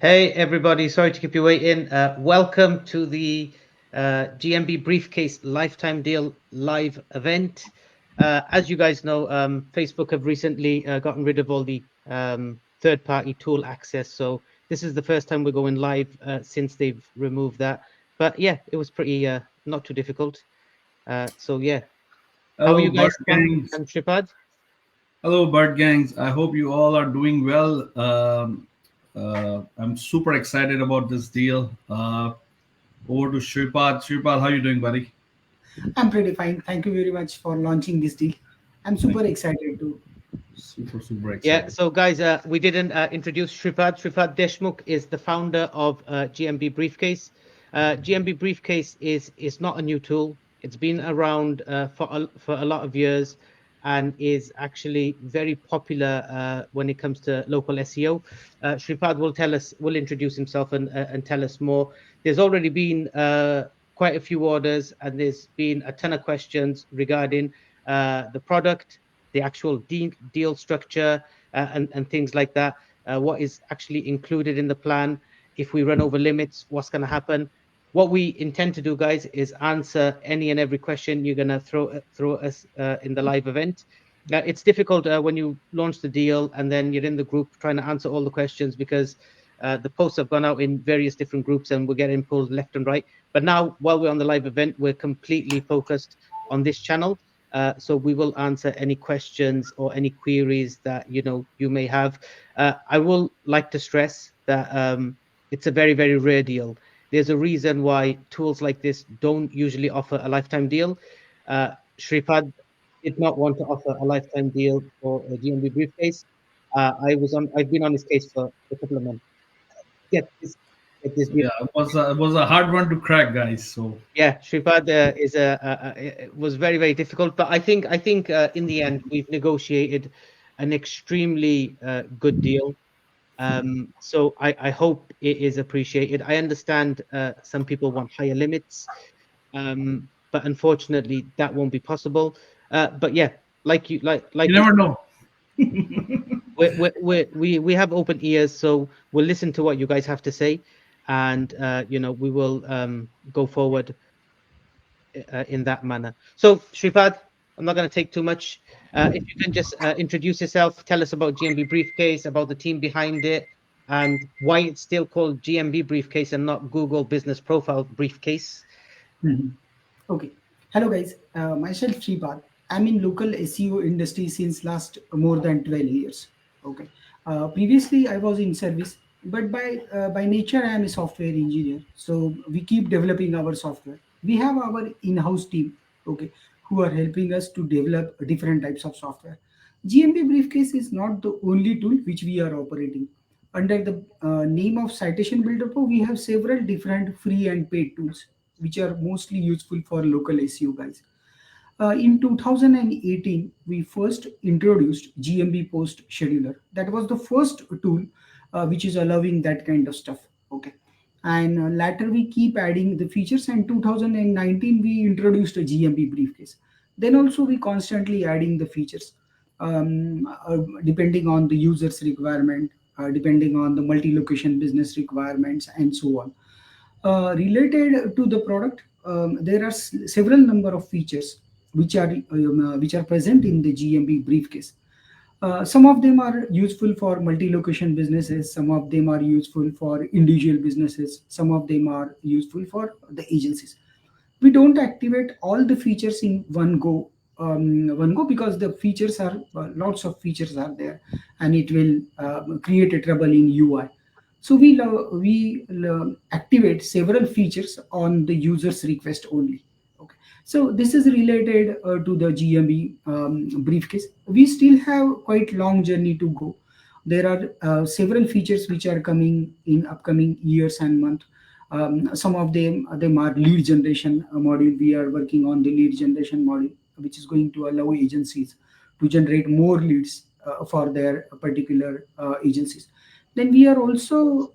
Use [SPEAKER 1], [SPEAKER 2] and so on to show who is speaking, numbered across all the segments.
[SPEAKER 1] Hey everybody, sorry to keep you waiting. Welcome to the GMB Briefcase Lifetime Deal live event. As you guys know, Facebook have recently gotten rid of all the third-party tool access. So this is the first time we're going live since they've removed that. But yeah, it was pretty not too difficult. So yeah, how are
[SPEAKER 2] Hello,
[SPEAKER 1] you
[SPEAKER 2] Bird
[SPEAKER 1] guys, Kwame
[SPEAKER 2] Gangs.
[SPEAKER 1] and Shripad?
[SPEAKER 2] Hello, Bird Gangs. I hope you all are doing well. I'm super excited about this deal. Over to Shripad. Shripad, how you doing, buddy?
[SPEAKER 3] I'm pretty fine. Thank you very much for launching this deal. I'm
[SPEAKER 2] Thank
[SPEAKER 3] super
[SPEAKER 2] you.
[SPEAKER 3] excited to.
[SPEAKER 2] Super
[SPEAKER 1] Yeah,
[SPEAKER 2] excited.
[SPEAKER 1] so guys, we didn't introduce Shripad. Shripad Deshmukh is the founder of GMB Briefcase. GMB Briefcase is not a new tool. It's been around for a lot of years and is actually very popular when it comes to local SEO. Shripad will introduce himself and tell us more. There's already been quite a few orders and there's been a ton of questions regarding the product, the actual deal structure, and things like that. What is actually included in the plan? If we run over limits, what's going to happen? What we intend to do, guys, is answer any and every question you're going to throw us in the live event. It's difficult when you launch the deal and then you're in the group trying to answer all the questions because the posts have gone out in various different groups and we're getting pulled left and right. But now, while we're on the live event, we're completely focused on this channel. So we will answer any questions or any queries that you may have. I will like to stress that it's a very rare deal. There's a reason why tools like this don't usually offer a lifetime deal. Shripad did not want to offer a lifetime deal for a GMB briefcase. I've been on this case for a couple of months. Get this, get this deal.
[SPEAKER 2] Yeah, it was a hard one to crack, guys. So
[SPEAKER 1] Yeah, Shripad it was very difficult, but I think in the end we've negotiated an extremely good deal. So I hope it is appreciated. I understand some people want higher limits, but unfortunately that won't be possible. But yeah, like
[SPEAKER 2] you
[SPEAKER 1] you
[SPEAKER 2] never know.
[SPEAKER 1] we have open ears, so we'll listen to what you guys have to say, and we will go forward in that manner. So, Shripad, I'm not going to take too much. If you can just introduce yourself, tell us about GMB Briefcase, about the team behind it, and why it's still called GMB Briefcase and not Google Business Profile Briefcase.
[SPEAKER 3] Mhm. Okay. Hello guys. Myself Shripad. I'm in local SEO industry since last more than 12 years. Okay. Previously I was in service, but by nature I am a software engineer. So we keep developing our software. We have our in-house team. Okay, who are helping us to develop different types of software. GMB Briefcase is not the only tool which we are operating. Under the name of Citation Builder Pro, we have several different free and paid tools which are mostly useful for local SEO guys. In 2018, we first introduced GMB Post Scheduler. That was the first tool which is allowing that kind of stuff. Okay. And later we keep adding the features. And 2019 we introduced a GMB briefcase. Then also we constantly adding the features depending on the user's requirement, depending on the multi-location business requirements, and so on. Related to the product, there are several number of features which are present in the GMB briefcase. Some of them are useful for multi-location businesses. Some of them are useful for individual businesses. Some of them are useful for the agencies. We don't activate all the features in one go because the features are lots of features are there, and it will create a trouble in UI. So we activate several features on the user's request only. Okay. So this is related to the GMB briefcase. We still have quite long journey to go. There are several features which are coming in upcoming years and months. Some of them are lead generation module. We are working on the lead generation module, which is going to allow agencies to generate more leads for their particular agencies. Then we are also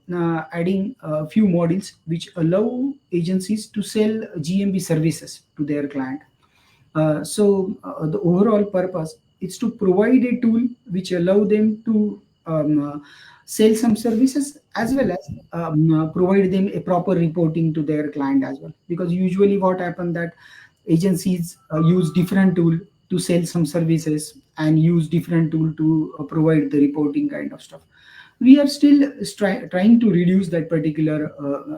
[SPEAKER 3] adding a few modules which allow agencies to sell GMB services to their client. The overall purpose is to provide a tool which allow them to sell some services, as well as provide them a proper reporting to their client as well. Because usually what happens that agencies use different tool to sell some services and use different tool to provide the reporting kind of stuff. We are still trying to reduce that particular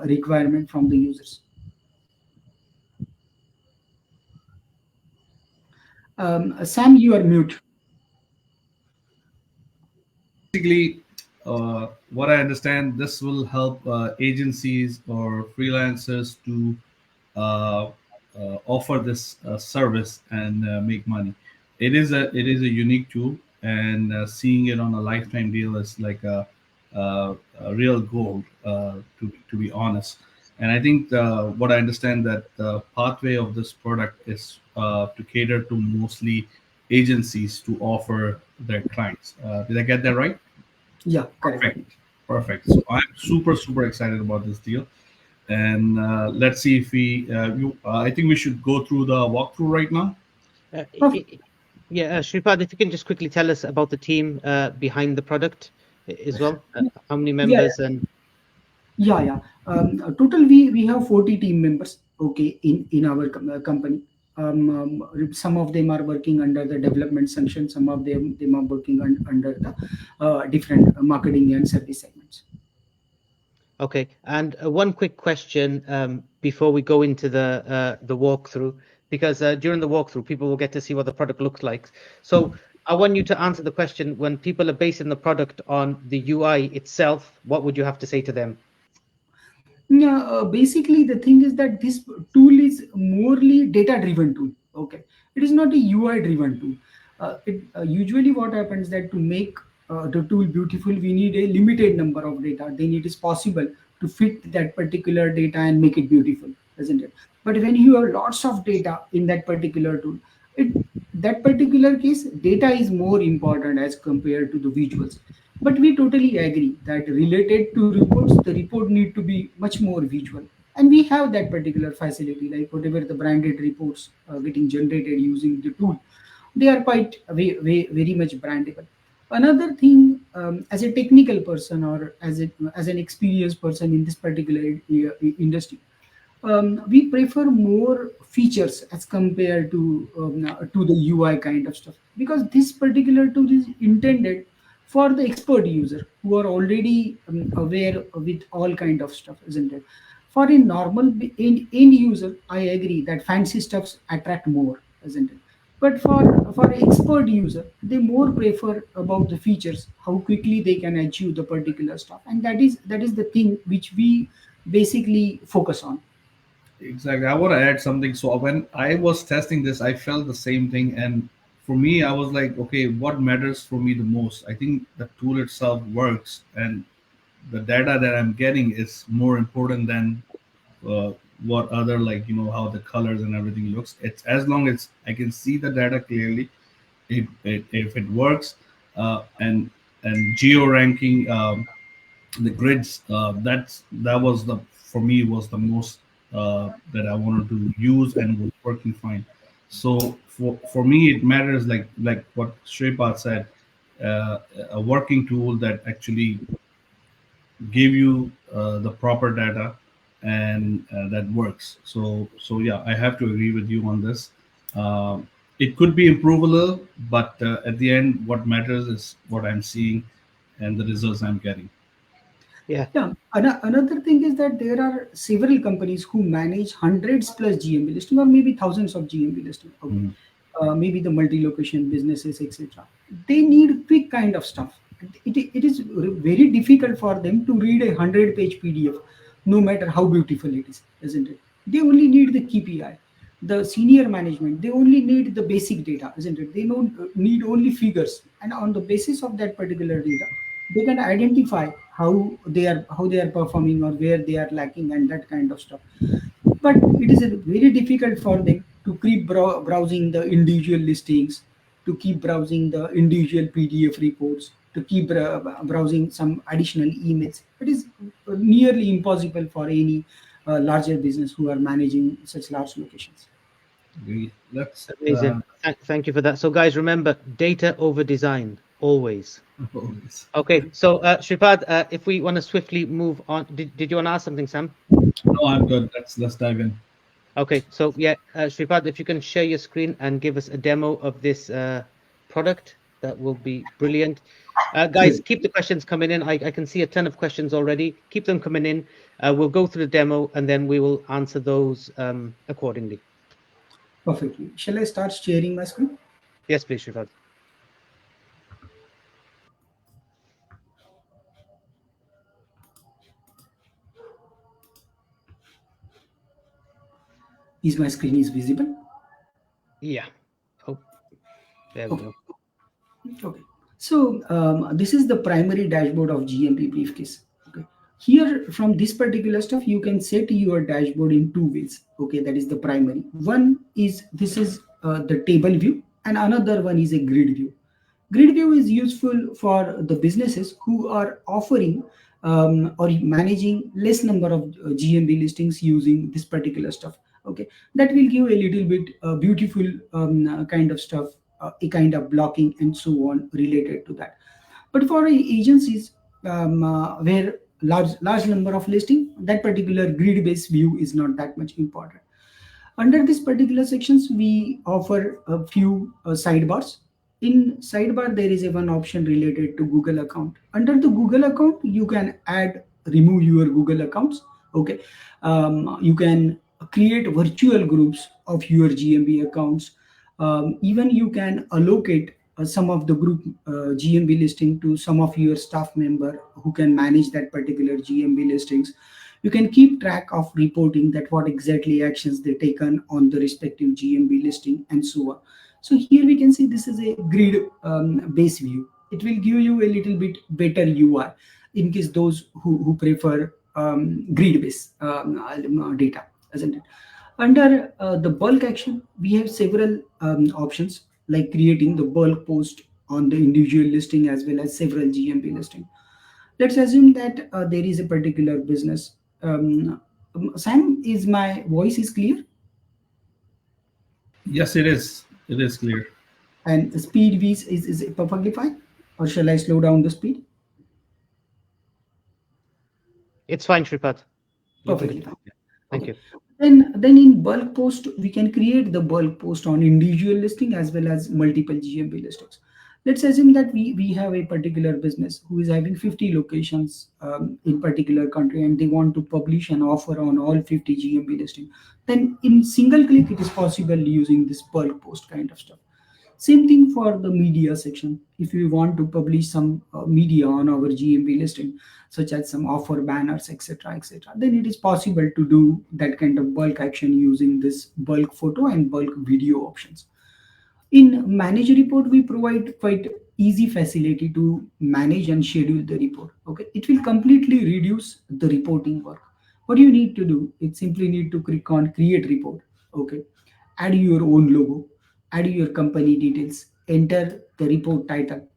[SPEAKER 3] requirement from the users. Sam, you are mute.
[SPEAKER 2] Basically, what I understand, this will help agencies or freelancers to uh, offer this service and make money. It is a unique tool, and seeing it on a lifetime deal is like a real goal. To be honest, and I think what I understand that the pathway of this product is to cater to mostly agencies to offer their clients. Did I get that right?
[SPEAKER 3] Yeah, correct.
[SPEAKER 2] Perfect. Perfect. So I'm super, super excited about this deal. And let's see if I think we should go through the walkthrough right now.
[SPEAKER 1] Uh,
[SPEAKER 3] Perfect.
[SPEAKER 1] yeah, Shripad, if you can just quickly tell us about the team behind the product as well. How many
[SPEAKER 3] Yeah,
[SPEAKER 1] members and
[SPEAKER 3] yeah. Total, we have 40 team members. Okay, in our company. Some of them are working under the development section. Some of them are working under the different marketing and service segments.
[SPEAKER 1] okay. And one quick question before we go into the walkthrough, because during the walkthrough, people will get to see what the product looks like. So I want you to answer the question: when people are basing the product on the UI itself, what would you have to say to them?
[SPEAKER 3] Yeah, basically the thing is that this tool is morely data driven tool. Okay, it is not a UI driven tool. Usually what happens that to make the tool beautiful, we need a limited number of data. Then it is possible to fit that particular data and make it beautiful, isn't it? But when you have lots of data in that particular tool, it that particular case, data is more important as compared to the visuals. But we totally agree that related to reports, the report need to be much more visual. And we have that particular facility, like whatever the branded reports getting generated using the tool, they are quite very much brandable. Another thing, as a technical person or as an experienced person in this particular industry, we prefer more features as compared to the UI kind of stuff, because this particular tool is intended for the expert user who are already aware with all kind of stuff, isn't it? For a normal end user, I agree that fancy stuffs attract more, isn't it? But for an expert user, they more prefer about the features, how quickly they can achieve the particular stuff, and that is the thing which we basically focus on.
[SPEAKER 2] Exactly. I want to add something. So when I was testing this, I felt the same thing. And for me, I was like, okay, what matters for me the most? I think the tool itself works, and the data that I'm getting is more important than uh, what other, like, how the colors and everything looks. It's as long as I can see the data clearly, if it works, and geo ranking, the grids, that was the for me was the most that I wanted to use and was working fine. So for me, it matters, like what Shripad said, a working tool that actually give you the proper data, and that works. So yeah, I have to agree with you on this. It could be improved a little, but at the end, what matters is what I'm seeing and the results I'm getting.
[SPEAKER 1] Yeah.
[SPEAKER 3] Yeah, another thing is that there are several companies who manage hundreds plus GMB listing or maybe thousands of GMB listing. Okay,
[SPEAKER 2] Mhm.
[SPEAKER 3] maybe the multi-location businesses, etc. They need quick kind of stuff. It is very difficult for them to read a 100-page PDF, no matter how beautiful it is, isn't it? They only need the KPI. The senior management, they only need the basic data, isn't it? They don't need only figures, and on the basis of that particular data, they can identify how they are performing or where they are lacking and that kind of stuff. But it is very difficult for them to keep browsing the individual listings, to keep browsing the individual PDF reports, to keep browsing some additional emails. It is nearly impossible for any larger business who are managing such large locations.
[SPEAKER 2] Let's
[SPEAKER 1] Amazing. Thank you for that. So, guys, remember, data over design Always.
[SPEAKER 2] Always.
[SPEAKER 1] Okay, so Shripad, if we want to swiftly move on, did you want to ask something, Sam?
[SPEAKER 2] No, I'm good. Let's dive in.
[SPEAKER 1] Okay, so yeah, Shripad, if you can share your screen and give us a demo of this product, that will be brilliant. Guys,
[SPEAKER 3] Sure.
[SPEAKER 1] keep the questions coming in. I can see a ton of questions already. Keep them coming in. We'll go through the demo and then we will answer those accordingly.
[SPEAKER 3] Perfectly. Shall I start sharing my screen?
[SPEAKER 1] Yes, please, Shripad.
[SPEAKER 3] Is my screen is visible?
[SPEAKER 1] Yeah. Oh, there we
[SPEAKER 3] Okay.
[SPEAKER 1] go.
[SPEAKER 3] Okay. So this is the primary dashboard of GMB Briefcase. Okay. Here, from this particular stuff, you can set your dashboard in two ways. Okay, that is the primary. One is this is the table view, and another one is a grid view. Grid view is useful for the businesses who are offering or managing less number of GMB listings using this particular stuff. Okay, that will give a little bit beautiful kind of stuff, a kind of blocking and so on related to that. But for agencies where large number of listing, that particular grid based view is not that much important. Under this particular sections, we offer a few sidebars. In sidebar, there is a one option related to Google account. Under the Google account, you can add, remove your Google accounts. Okay, you can create virtual groups of your GMB accounts. Even you can allocate some of the group GMB listing to some of your staff member who can manage that particular GMB listings. You can keep track of reporting that what exactly actions they taken on the respective GMB listing and so on. So here we can see this is a grid base view. It will give you a little bit better UI in case those who prefer grid based data, isn't it? Under the bulk action, we have several options like creating the bulk post on the individual listing as well as several GMB listing. Let's assume that there is a particular business. Sam, is my voice is clear
[SPEAKER 2] Yes, it is. It is clear.
[SPEAKER 3] and the speed is it perfectly fine, or shall I slow down the speed?
[SPEAKER 1] It's fine, Shripad. You're
[SPEAKER 3] Perfectly
[SPEAKER 1] good.
[SPEAKER 3] fine.
[SPEAKER 1] Yeah. Thank
[SPEAKER 3] Okay.
[SPEAKER 1] you.
[SPEAKER 3] Then in bulk post, we can create the bulk post on individual listing as well as multiple GMB listings. Let's assume that we have a particular business who is having 50 locations in particular country and they want to publish an offer on all 50 GMB listing. Then in single click, it is possible using this bulk post kind of stuff. Same thing for the media section. If we want to publish some media on our GMB listing, such as some offer banners, etc., then it is possible to do that kind of bulk action using this bulk photo and bulk video options. In manage report, we provide quite easy facility to manage and schedule the report. Okay, it will completely reduce the reporting work. What you need to do, it simply need to click on create report. Okay, add your own logo, add your company details, enter the report title,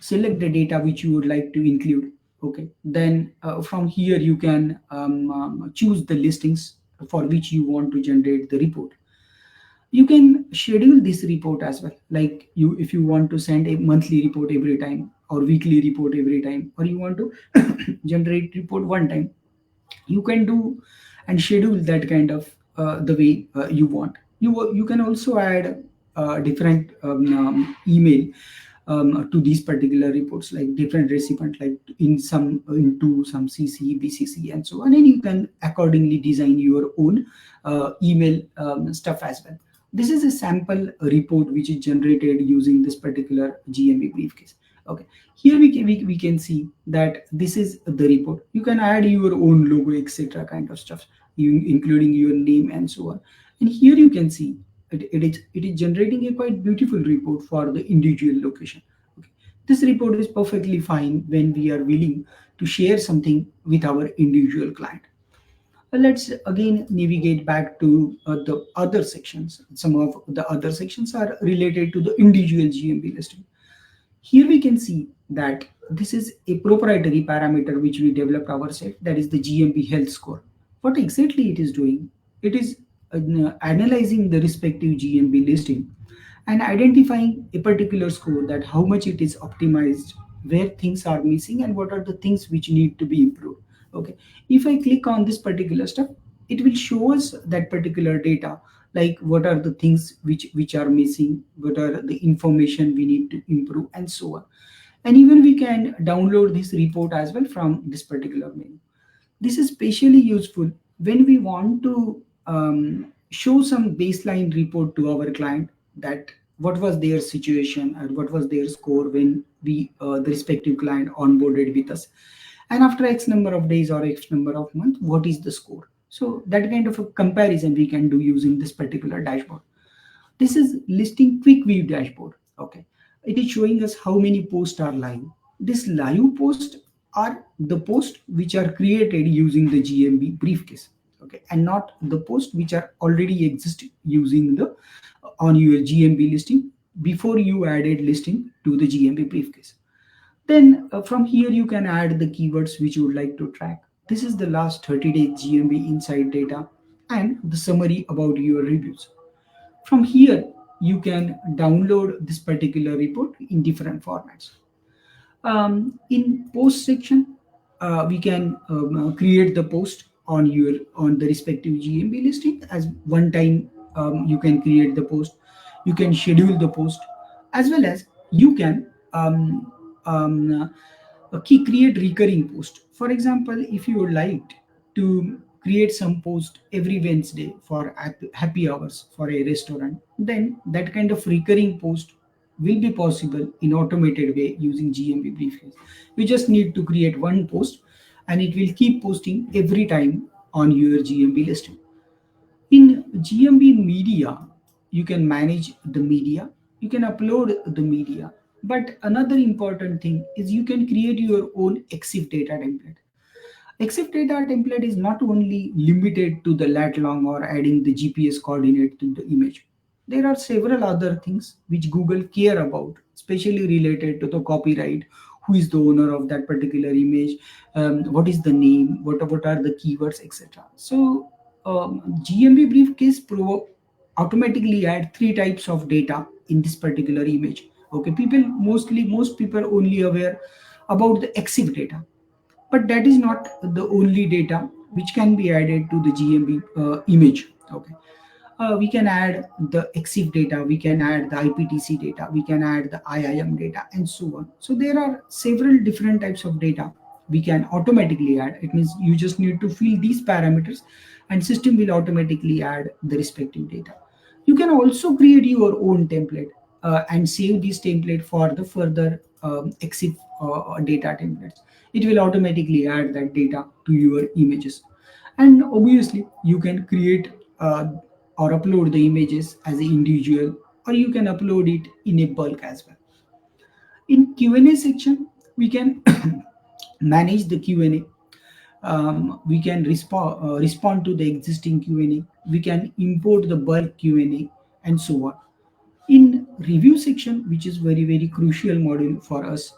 [SPEAKER 3] select the data which you would like to include. Okay, then from here you can choose the listings for which you want to generate the report. You can schedule this report as well, like you if you want to send a monthly report every time or weekly report every time, or you want to generate report one time, you can do and schedule that kind of the way you want. You can also add different email to these particular reports, like different recipient, like in some into some CC, BCC, and so on, and you can accordingly design your own email stuff as well. This is a sample report which is generated using this particular GMB briefcase. Okay, here we can see that this is the report. You can add your own logo, etc., kind of stuff, including your name and so on. And here you can see it is generating a quite beautiful report for the individual location. Okay, this report is perfectly fine when we are willing to share something with our individual client. Let's again navigate back to the other sections. Some of the other sections are related to the individual GMB listing. Here we can see that this is a proprietary parameter which we developed ourselves, that is the GMB health score. What exactly it is doing? It is analyzing the respective GMB listing and identifying a particular score, that how much it is optimized, where things are missing, and what are the things which need to be improved. Okay, if I click on this particular stuff, it will show us that particular data, like what are the things which are missing, what are the information we need to improve, and so on. And even we can download this report as well from this particular menu. This is especially useful when we want to show some baseline report to our client, that what was their situation and what was their score when the respective client onboarded with us, and after X number of days or X number of months, what is the score. So that kind of a comparison we can do using this particular dashboard. This is listing quick view dashboard. Okay, it is showing us how many posts are live. This live post are the posts which are created using the GMB briefcase. Okay, and not the posts which are already exist using the on your GMB listing before you added listing to the GMB briefcase. Then from here you can add the keywords which you would like to track. This is the last 30 days GMB inside data and the summary about your reviews. From here, you can download this particular report in different formats. In post section, we can create the post on the respective GMB listing as one time. You can create the post, you can schedule the post, as well as you can create recurring post. For example, if you would like to create some post every Wednesday for happy hours for a restaurant, then that kind of recurring post will be possible in automated way using GMB Briefcase. You just need to create one post and it will keep posting every time on your GMB listing. In GMB Media, you can manage the media, you can upload the media. But another important thing is you can create your own EXIF data template. EXIF data template is not only limited to the lat long or adding the GPS coordinate to the image. There are several other things which Google care about, especially related to the copyright, who is the owner of that particular image, what is the name, what are the keywords, etc. So GMB Briefcase Pro automatically add three types of data in this particular image. Okay, most people only aware about the EXIF data, but that is not the only data which can be added to the GMB image. Okay, we can add the EXIF data, we can add the IPTC data, we can add the IIM data, and so on. So there are several different types of data we can automatically add. It means you just need to fill these parameters and system will automatically add the respective data. You can also create your own template and save this template for the further EXIF data templates. It will automatically add that data to your images. And obviously you can create or upload the images as an individual, or you can upload it in a bulk as well. In Q&A section, we can manage the Q&A. We can respond to the existing Q&A. We can import the bulk Q&A and so on. In review section, which is very crucial module for us,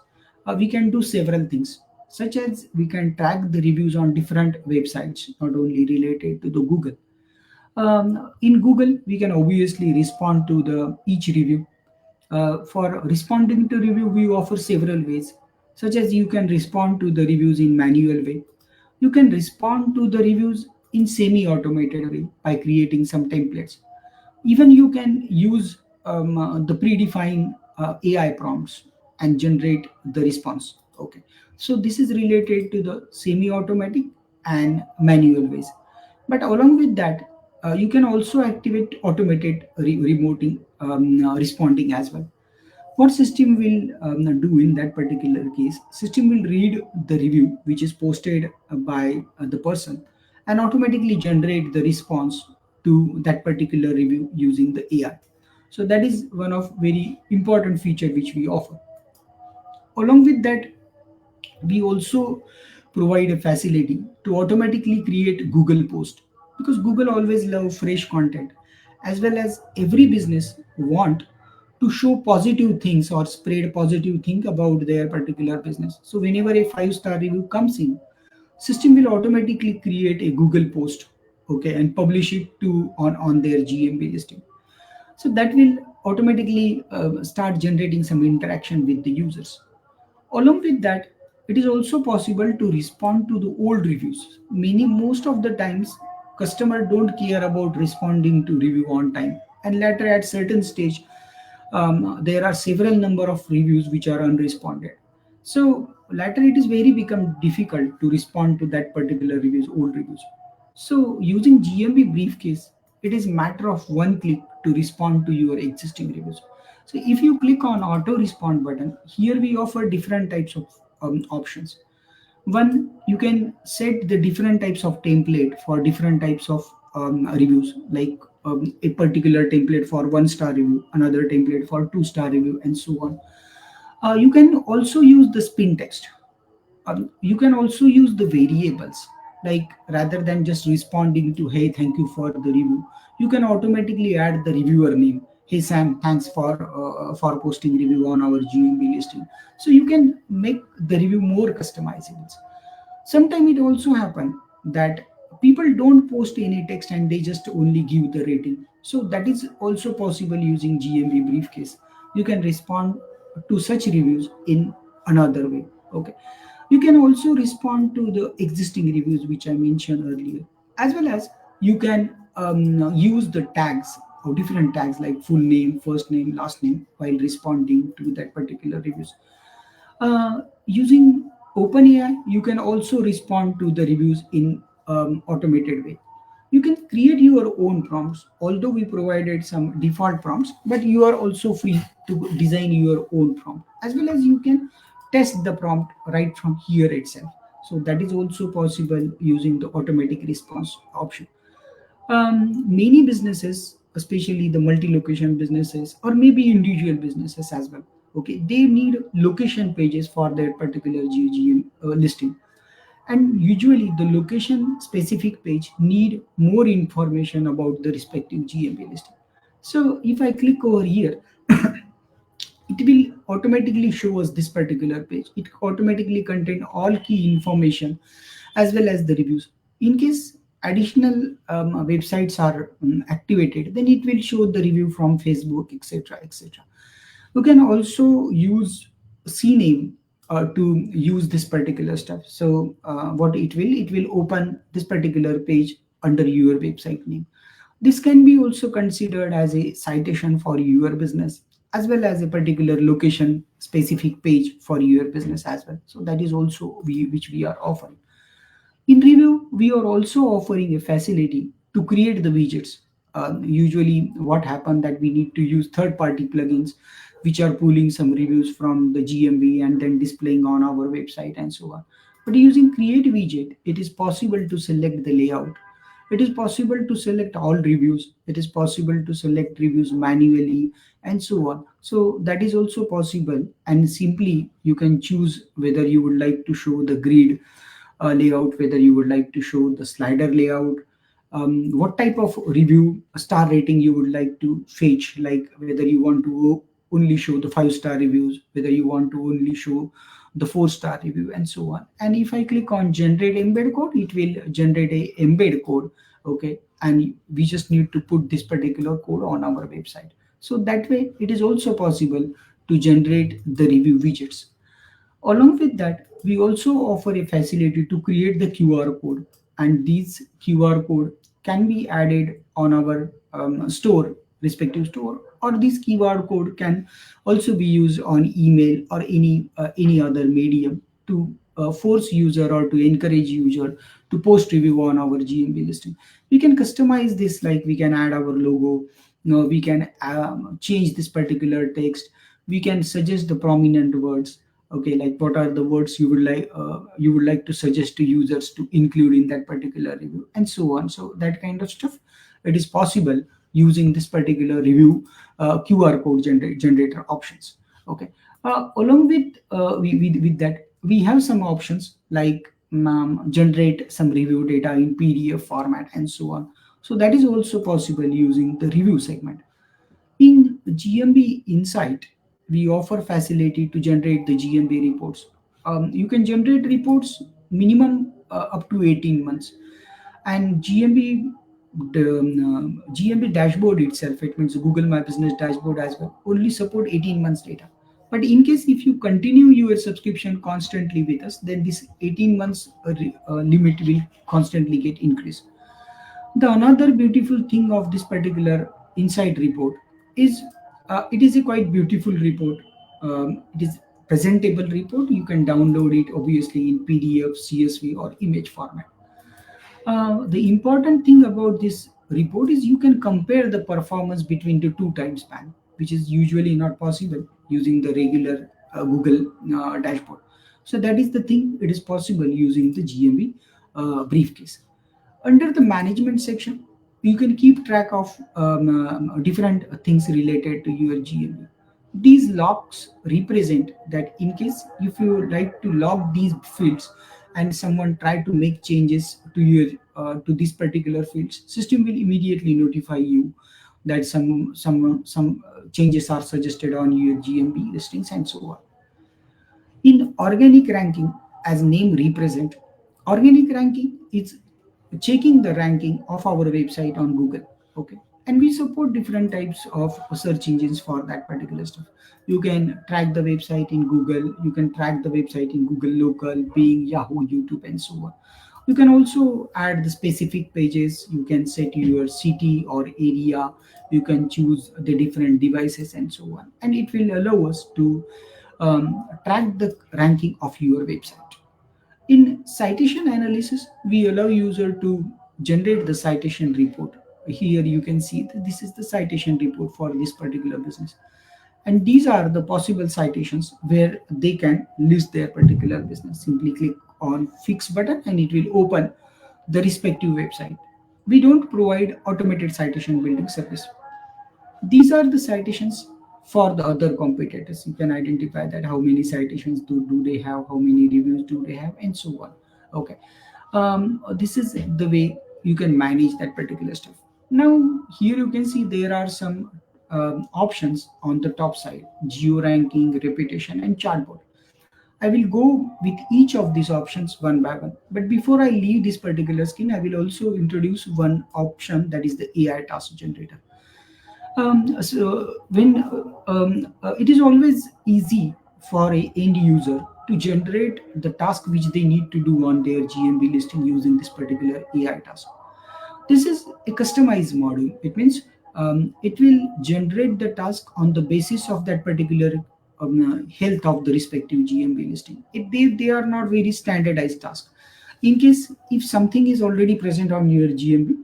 [SPEAKER 3] we can do several things, such as we can track the reviews on different websites, not only related to the Google. In Google, we can obviously respond to the each review. For responding to review, we offer several ways, such as you can respond to the reviews in manual way. You can respond to the reviews in semi-automated way by creating some templates. Even you can use the predefined AI prompts and generate the response. Okay, so this is related to the semi-automatic and manual ways. But along with that, you can also activate automated remoting responding as well. What system will do in that particular case? System will read the review which is posted by the person and automatically generate the response to that particular review using the AI. So that is one of very important feature which we offer. Along with that, we also provide a facility to automatically create Google post, because Google always love fresh content, as well as every business want to show positive things or spread positive thing about their particular business. So whenever a 5-star review comes in, system will automatically create a Google post, okay, and publish it to on their GMB listing. So that will automatically start generating some interaction with the users. Along with that, it is also possible to respond to the old reviews. Meaning, most of the times, customer don't care about responding to review on time, and later at certain stage, there are several number of reviews which are unresponded. So later it is very become difficult to respond to that particular reviews, old reviews. So using GMB briefcase, it is matter of one click to respond to your existing reviews. So if you click on auto respond button, here we offer different types of options. One, you can set the different types of template for different types of reviews, like a particular template for 1 star review, another template for 2 star review, and so on. You can also use the spin text. You can also use the variables, like rather than just responding to hey thank you for the review, you can automatically add the reviewer name. Hey Sam, thanks for posting review on our GMB listing. So you can make the review more customizable. Sometimes it also happen that people don't post any text and they just only give the rating. So that is also possible using GMB briefcase. You can respond to such reviews in another way. Okay. You can also respond to the existing reviews which I mentioned earlier, as well as you can use the tags or different tags like full name, first name, last name while responding to that particular reviews. Using OpenAI, you can also respond to the reviews in automated way. You can create your own prompts, although we provided some default prompts, but you are also free to design your own prompt, as well as you can test the prompt right from here itself. So that is also possible using the automatic response option. Many businesses, especially the multi-location businesses or maybe individual businesses as well, okay, they need location pages for their particular GGM listing, and usually the location specific page need more information about the respective GMB listing. So if I click over here, it will automatically show us this particular page. It automatically contain all key information as well as the reviews. In case additional websites are activated, then it will show the review from Facebook, etc., etc. You can also use CNAME to use this particular stuff. So what it will open this particular page under your website name. This can be also considered as a citation for your business, as well as a particular location specific page for your business as well. So that is also which we are offering. In review, we are also offering a facility to create the widgets. Usually, what happened that we need to use third-party plugins, which are pulling some reviews from the GMB and then displaying on our website and so on. But using Create Widget, it is possible to select the layout. It is possible to select all reviews. It is possible to select reviews manually and so on. So that is also possible. And simply you can choose whether you would like to show the grid layout, whether you would like to show the slider layout, what type of review star rating you would like to fetch, like whether you want to only show the 5 star reviews, whether you want to only show the 4 star review, and so on. And if I click on generate embed code, it will generate a embed code. Okay, and we just need to put this particular code on our website. So that way it is also possible to generate the review widgets. Along with that, we also offer a facility to create the QR code, and these QR code can be added on our store, respective store, or this QR code can also be used on email or any other medium to force user or to encourage user to post review on our GMB listing. We can customize this, like we can add our logo, we can change this particular text, we can suggest the prominent words. Okay, like what are the words you would like to suggest to users to include in that particular review, and so on. So that kind of stuff, it is possible using this particular review QR code generator options. Okay, along with that, we have some options like generate some review data in PDF format and so on. So that is also possible using the review segment. In GMB Insight, we offer facility to generate the GMB reports. You can generate reports minimum up to 18 months. And GMB the GMB dashboard itself, it means Google My Business dashboard as well, only support 18 months data. But in case if you continue your subscription constantly with us, then this 18 months limit will constantly get increased. The another beautiful thing of this particular insight report is it is a quite beautiful report. It is presentable report. You can download it obviously in PDF, CSV, or image format. The important thing about this report is you can compare the performance between the two time span, which is usually not possible using the regular Google dashboard. So that is the thing. It is possible using the GMB briefcase. Under the management section, you can keep track of different things related to your GMB. These logs represent that in case if you like to log these fields and someone try to make changes to your to this particular fields, system will immediately notify you that some changes are suggested on your GMB listings and so on. In organic ranking, as name represent, organic ranking is checking the ranking of our website on Google. Okay. And we support different types of search engines for that particular stuff. You can track the website in Google, you can track the website in Google Local, Bing, Yahoo, YouTube, and so on. You can also add the specific pages, you can set your city or area, you can choose the different devices and so on. And it will allow us to track the ranking of your website. In citation analysis, we allow user to generate the citation report. Here you can see that this is the citation report for this particular business. And these are the possible citations where they can list their particular business. Simply click on fix button and it will open the respective website. We don't provide automated citation building service. These are the citations for the other competitors. You can identify that how many citations do they have, how many reviews do they have, and so on. Okay. This is the way you can manage that particular stuff. Now here you can see there are some options on the top side: geo ranking, reputation, and chartboard. I will go with each of these options one by one. But before I leave this particular screen, I will also introduce one option, that is the AI task generator. So when it is always easy for a end user to generate the task which they need to do on their GMB listing using this particular AI task. This is a customized module. It means it will generate the task on the basis of that particular health of the respective GMB listing. They are not very standardized tasks. In case if something is already present on your GMB,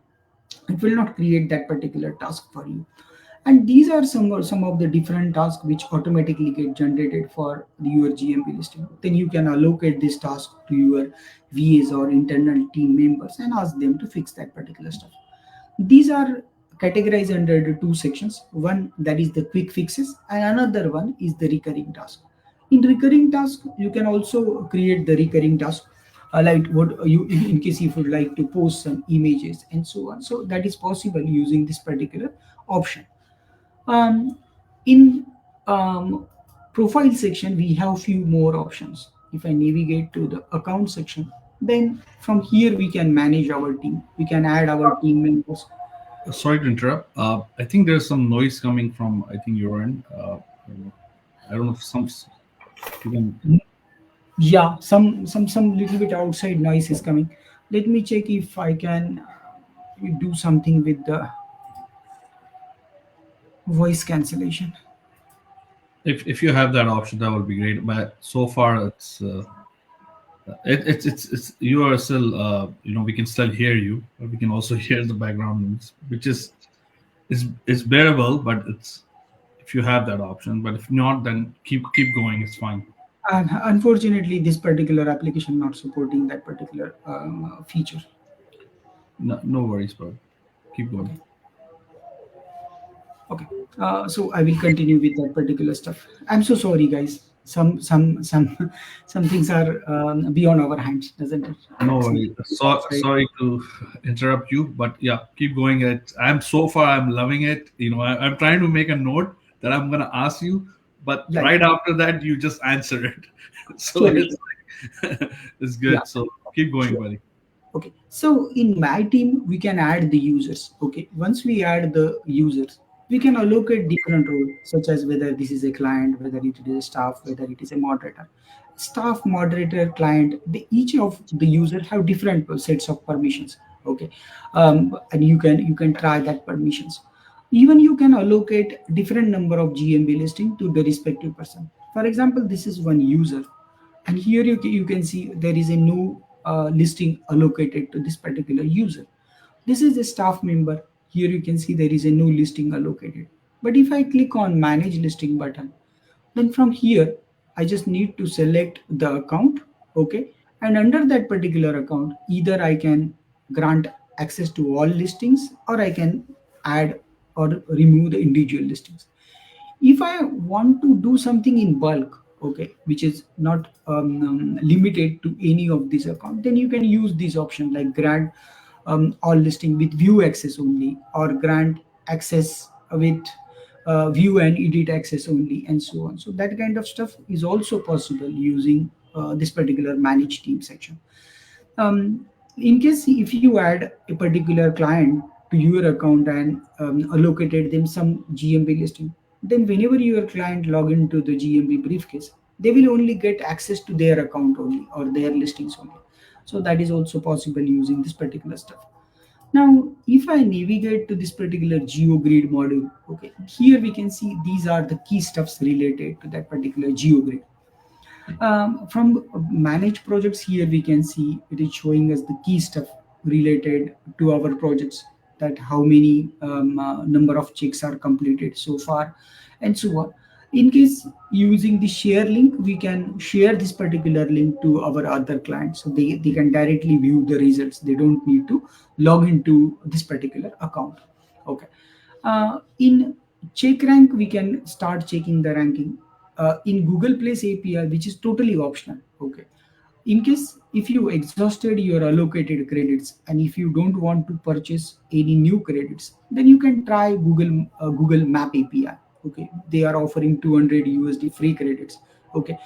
[SPEAKER 3] it will not create that particular task for you. And these are some of the different tasks which automatically get generated for your GMB listing. Then you can allocate this task to your VAs or internal team members and ask them to fix that particular stuff. These are categorized under the two sections. One, that is the quick fixes, and another one is the recurring task. In recurring task, you can also create the recurring task, like what you in case if you would like to post some images and so on. So that is possible using this particular option. In profile section, we have few more options. If I navigate to the account section, then from here we can manage our team. We can add our team members.
[SPEAKER 2] Sorry to interrupt. I think there's some noise coming from, I think, your end. I don't know if you can.
[SPEAKER 3] Yeah, some little bit outside noise is coming. Let me check if I can do something with the voice cancellation.
[SPEAKER 2] If you have that option, that would be great. But so far, it's you are still we can still hear you, but we can also hear the background noise, which is bearable. But it's if you have that option. But if not, then keep going. It's fine.
[SPEAKER 3] And unfortunately, this particular application not supporting that particular feature.
[SPEAKER 2] No worries, bro. Keep going.
[SPEAKER 3] Okay. So I will continue with that particular stuff. I'm so sorry, guys. Some things are beyond our hands, doesn't it?
[SPEAKER 2] No worries. Sorry to interrupt you, but yeah, keep going. I'm loving it. I'm trying to make a note that I'm gonna ask you, but
[SPEAKER 3] Yeah.
[SPEAKER 2] right after that, you just answer it. So
[SPEAKER 3] Sure.
[SPEAKER 2] it's it's good.
[SPEAKER 3] Yeah.
[SPEAKER 2] So keep going,
[SPEAKER 3] Sure.
[SPEAKER 2] buddy.
[SPEAKER 3] Okay, so in my team, we can add the users. Okay, once we add the users, we can allocate different roles, such as whether this is a client, whether it is a staff, whether it is a moderator. Staff, moderator, client, each of the user have different sets of permissions. Okay, and you can try that permissions. Even you can allocate different number of GMB listing to the respective person. For example, this is one user, and here you can see there is a new listing allocated to this particular user. This is a staff member. Here you can see there is a new listing allocated. But if I click on manage listing button, then from here I just need to select the account. Okay, and under that particular account, either I can grant access to all listings, or I can add or remove the individual listings. If I want to do something in bulk, okay, which is not limited to any of these account, then you can use this option like grant all listing with view access only, or grant access with view and edit access only, and so on. So that kind of stuff is also possible using this particular manage team section. um, in case if you add a particular client to your account and allocated them some GMB listing, then whenever your client log into the GMB briefcase, they will only get access to their account only, or their listings only. So that is also possible using this particular stuff. Now, if I navigate to this particular GeoGrid module, okay, here we can see these are the key stuffs related to that particular GeoGrid. From manage projects, here we can see it is showing us the key stuff related to our projects, that how many number of checks are completed so far, and so on. In case using the share link, we can share this particular link to our other clients, so they can directly view the results. They don't need to log into this particular account. Okay. In check rank, we can start checking the ranking in Google Place API, which is totally optional. Okay. In case if you exhausted your allocated credits, and if you don't want to purchase any new credits, then you can try Google Map API. Okay, they are offering 200 USD free credits. Okay,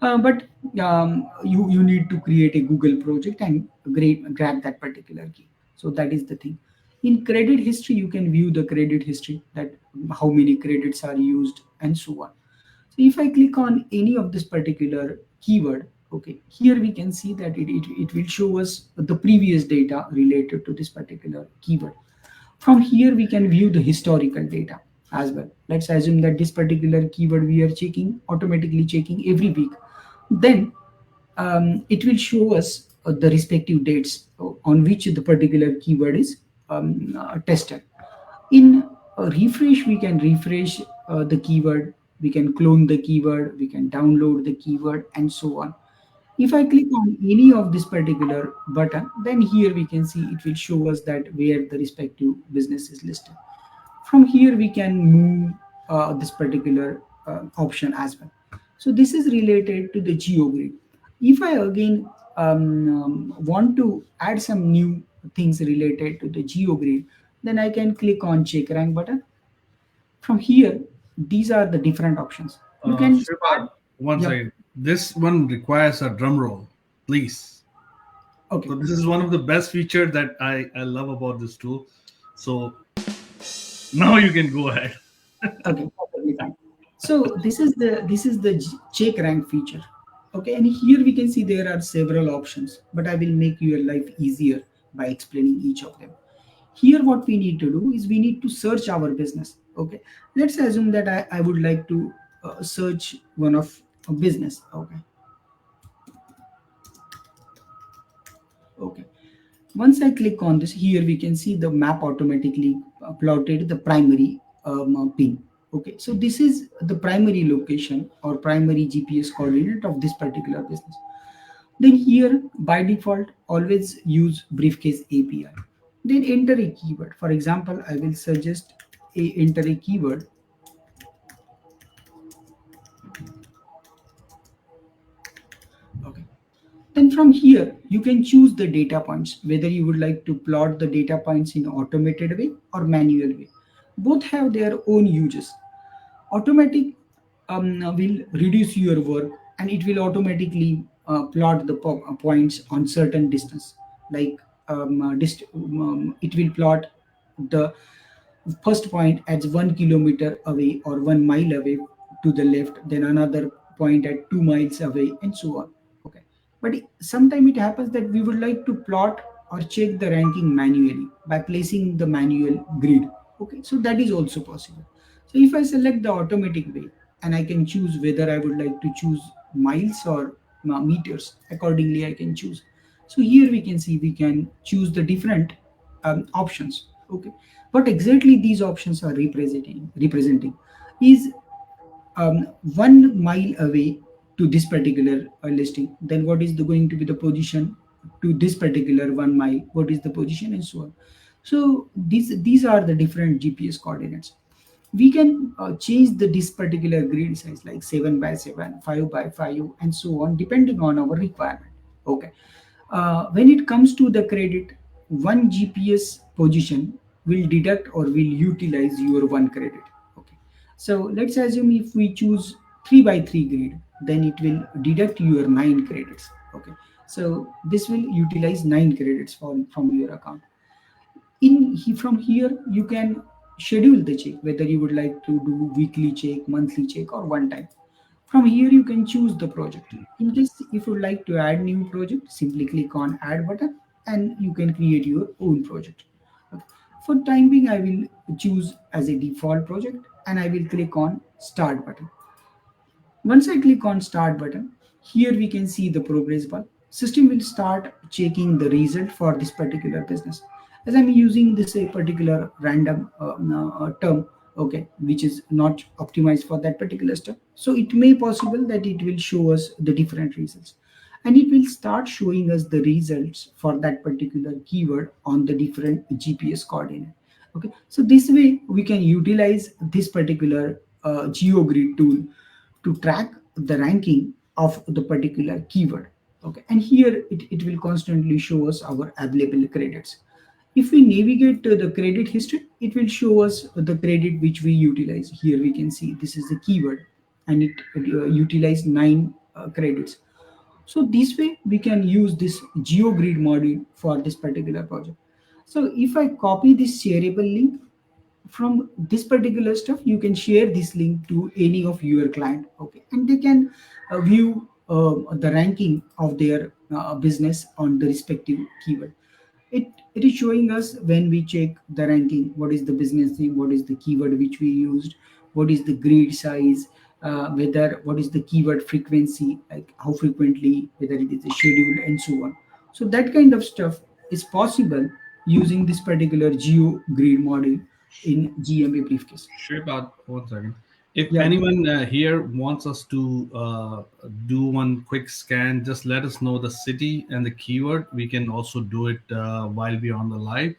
[SPEAKER 3] but you need to create a Google project and grab that particular key. So that is the thing. In credit history, you can view the credit history, that how many credits are used, and so on. So if I click on any of this particular keyword, okay, here we can see that it will show us the previous data related to this particular keyword. From here, we can view the historical data as well. Let's assume that this particular keyword we are checking, automatically checking every week. Then it will show us the respective dates on which the particular keyword is tested. In refresh, we can refresh the keyword, we can clone the keyword, we can download the keyword, and so on. If I click on any of this particular button, then here we can see it will show us that where the respective business is listed. From here, we can move this particular option as well. So this is related to the GeoGrid. If I again want to add some new things related to the GeoGrid, then I can click on check rank button. From here, these are the different options. You can
[SPEAKER 2] Shripad,
[SPEAKER 3] start.
[SPEAKER 2] one
[SPEAKER 3] Yep.
[SPEAKER 2] second. This one requires a drum roll, please.
[SPEAKER 3] Okay.
[SPEAKER 2] So this is one of the best features that I love about this tool. So now you can go ahead.
[SPEAKER 3] Okay, perfectly fine. So this is the check rank feature. Okay, and here we can see there are several options, but I will make your life easier by explaining each of them. Here, what we need to do is we need to search our business. Okay, let's assume that I would like to search one of a business. Okay, okay. Once I click on this, here we can see the map automatically plotted the primary pin. Okay, so this is the primary location or primary GPS coordinate of this particular business. Then here, by default, always use Briefcase API. Then enter a keyword. For example, I will suggest enter a keyword. Okay. Then from here, you can choose the data points, whether you would like to plot the data points in automated way or manual way. Both have their own uses. Automatic will reduce your work, and it will automatically plot the points on certain distance. Like it will plot the first point as 1 kilometer away or 1 mile away to the left, then another point at 2 miles away, and so on. Okay, but sometimes it happens that we would like to plot or check the ranking manually by placing the manual grid. Okay, so that is also possible. So if I select the automatic way, and I can choose whether I would like to choose miles or meters, accordingly I can choose. So here we can see we can choose the different options. Okay, what exactly these options are representing is 1 mile away to this particular listing, then what is going to be the position to this particular 1 mile, what is the position, and so on. So these are the different GPS coordinates. We can change this particular grid size like 7 by 7, 5 by 5, and so on, depending on our requirement. Okay, when it comes to the credit, one GPS position will deduct or will utilize your one credit. Okay, so let's assume if we choose 3 by 3 grid, then it will deduct your 9 credits. Okay, so this will utilize 9 credits from your account. From here you can schedule the check, whether you would like to do weekly check, monthly check, or one time. From here you can choose the project. In case if you would like to add new project, simply click on add button and you can create your own project. Okay. For time being, I will choose as a default project and I will click on start button. Once I click on start button, here we can see the progress bar. System will start checking the result for this particular business. As I'm using this a particular random term, okay, which is not optimized for that particular step. So it may possible that it will show us the different results. And it will start showing us the results for that particular keyword on the different GPS coordinate. Okay, so this way we can utilize this particular GeoGrid tool to track the ranking of the particular keyword. Okay, and here it will constantly show us our available credits. If we navigate to the credit history, it will show us the credit which we utilize. Here we can see this is the keyword and it utilized 9 credits. So this way we can use this GeoGrid module for this particular project. So if I copy this shareable link, from this particular stuff you can share this link to any of your client. Okay, and they can view the ranking of their business on the respective keyword. It is showing us when we check the ranking, what is the business name, what is the keyword which we used, what is the grid size, whether what is the keyword frequency, like how frequently, whether it is scheduled, and so on. So that kind of stuff is possible using this particular geo grid model in GMB Briefcase.
[SPEAKER 2] Sure, about 1 second. If
[SPEAKER 3] Yeah,
[SPEAKER 2] anyone here wants us to do one quick scan, just let us know the city and the keyword. We can also do it while we're on the live.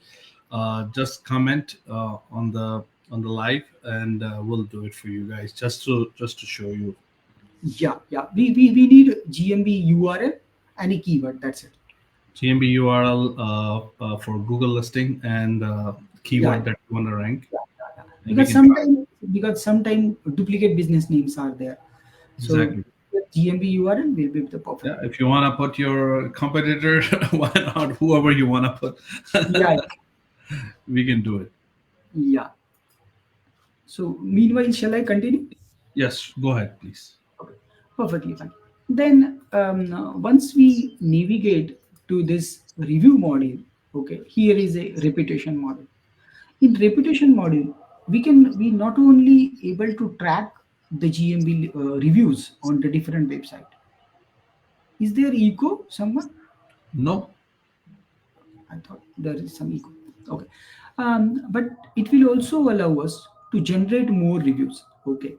[SPEAKER 2] Just comment on the live, and we'll do it for you guys. Just to show you.
[SPEAKER 3] yeah. We need GMB URL and a keyword. That's it.
[SPEAKER 2] GMB URL for Google listing and
[SPEAKER 3] Yeah,
[SPEAKER 2] keyword that you want to rank, and we
[SPEAKER 3] because
[SPEAKER 2] can try.
[SPEAKER 3] sometimes duplicate business names are there. So
[SPEAKER 2] Exactly.
[SPEAKER 3] GMB URL will be the
[SPEAKER 2] Yeah,
[SPEAKER 3] perfect.
[SPEAKER 2] if you want to put your competitor, why not? Whoever you want to put,
[SPEAKER 3] Yeah,
[SPEAKER 2] we can do it.
[SPEAKER 3] yeah. So meanwhile, shall I continue?
[SPEAKER 2] Yes, go ahead, please.
[SPEAKER 3] Okay, perfectly fine. Then once we navigate to this review module, okay, here is a reputation model. In reputation module, we not only able to track the GMB reviews on the different website. Is there echo someone?
[SPEAKER 2] No,
[SPEAKER 3] I thought there is some echo. Okay. But it will also allow us to generate more reviews. Okay.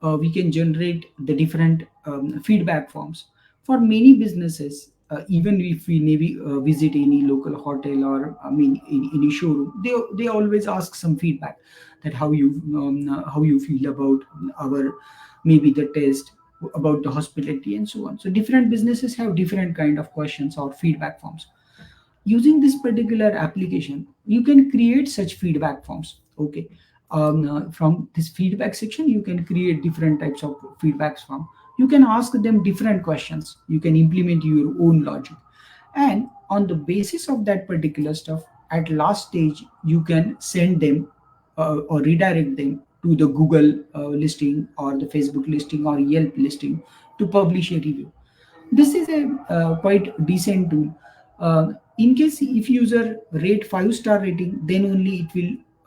[SPEAKER 3] We can generate the different feedback forms. For many businesses, even if we maybe visit any local hotel or I mean any showroom, they always ask some feedback that how you feel about our maybe the test, about the hospitality, and so on. So different businesses have different kind of questions or feedback forms. Using this particular application you can create such feedback forms. Okay, from this feedback section you can create different types of feedbacks form. You can ask them different questions, you can implement your own logic, and on the basis of that particular stuff, at last stage you can send them or redirect them to the Google listing or the Facebook listing or Yelp listing to publish a review. This is a quite decent tool. In case if user rate 5-star rating, then only it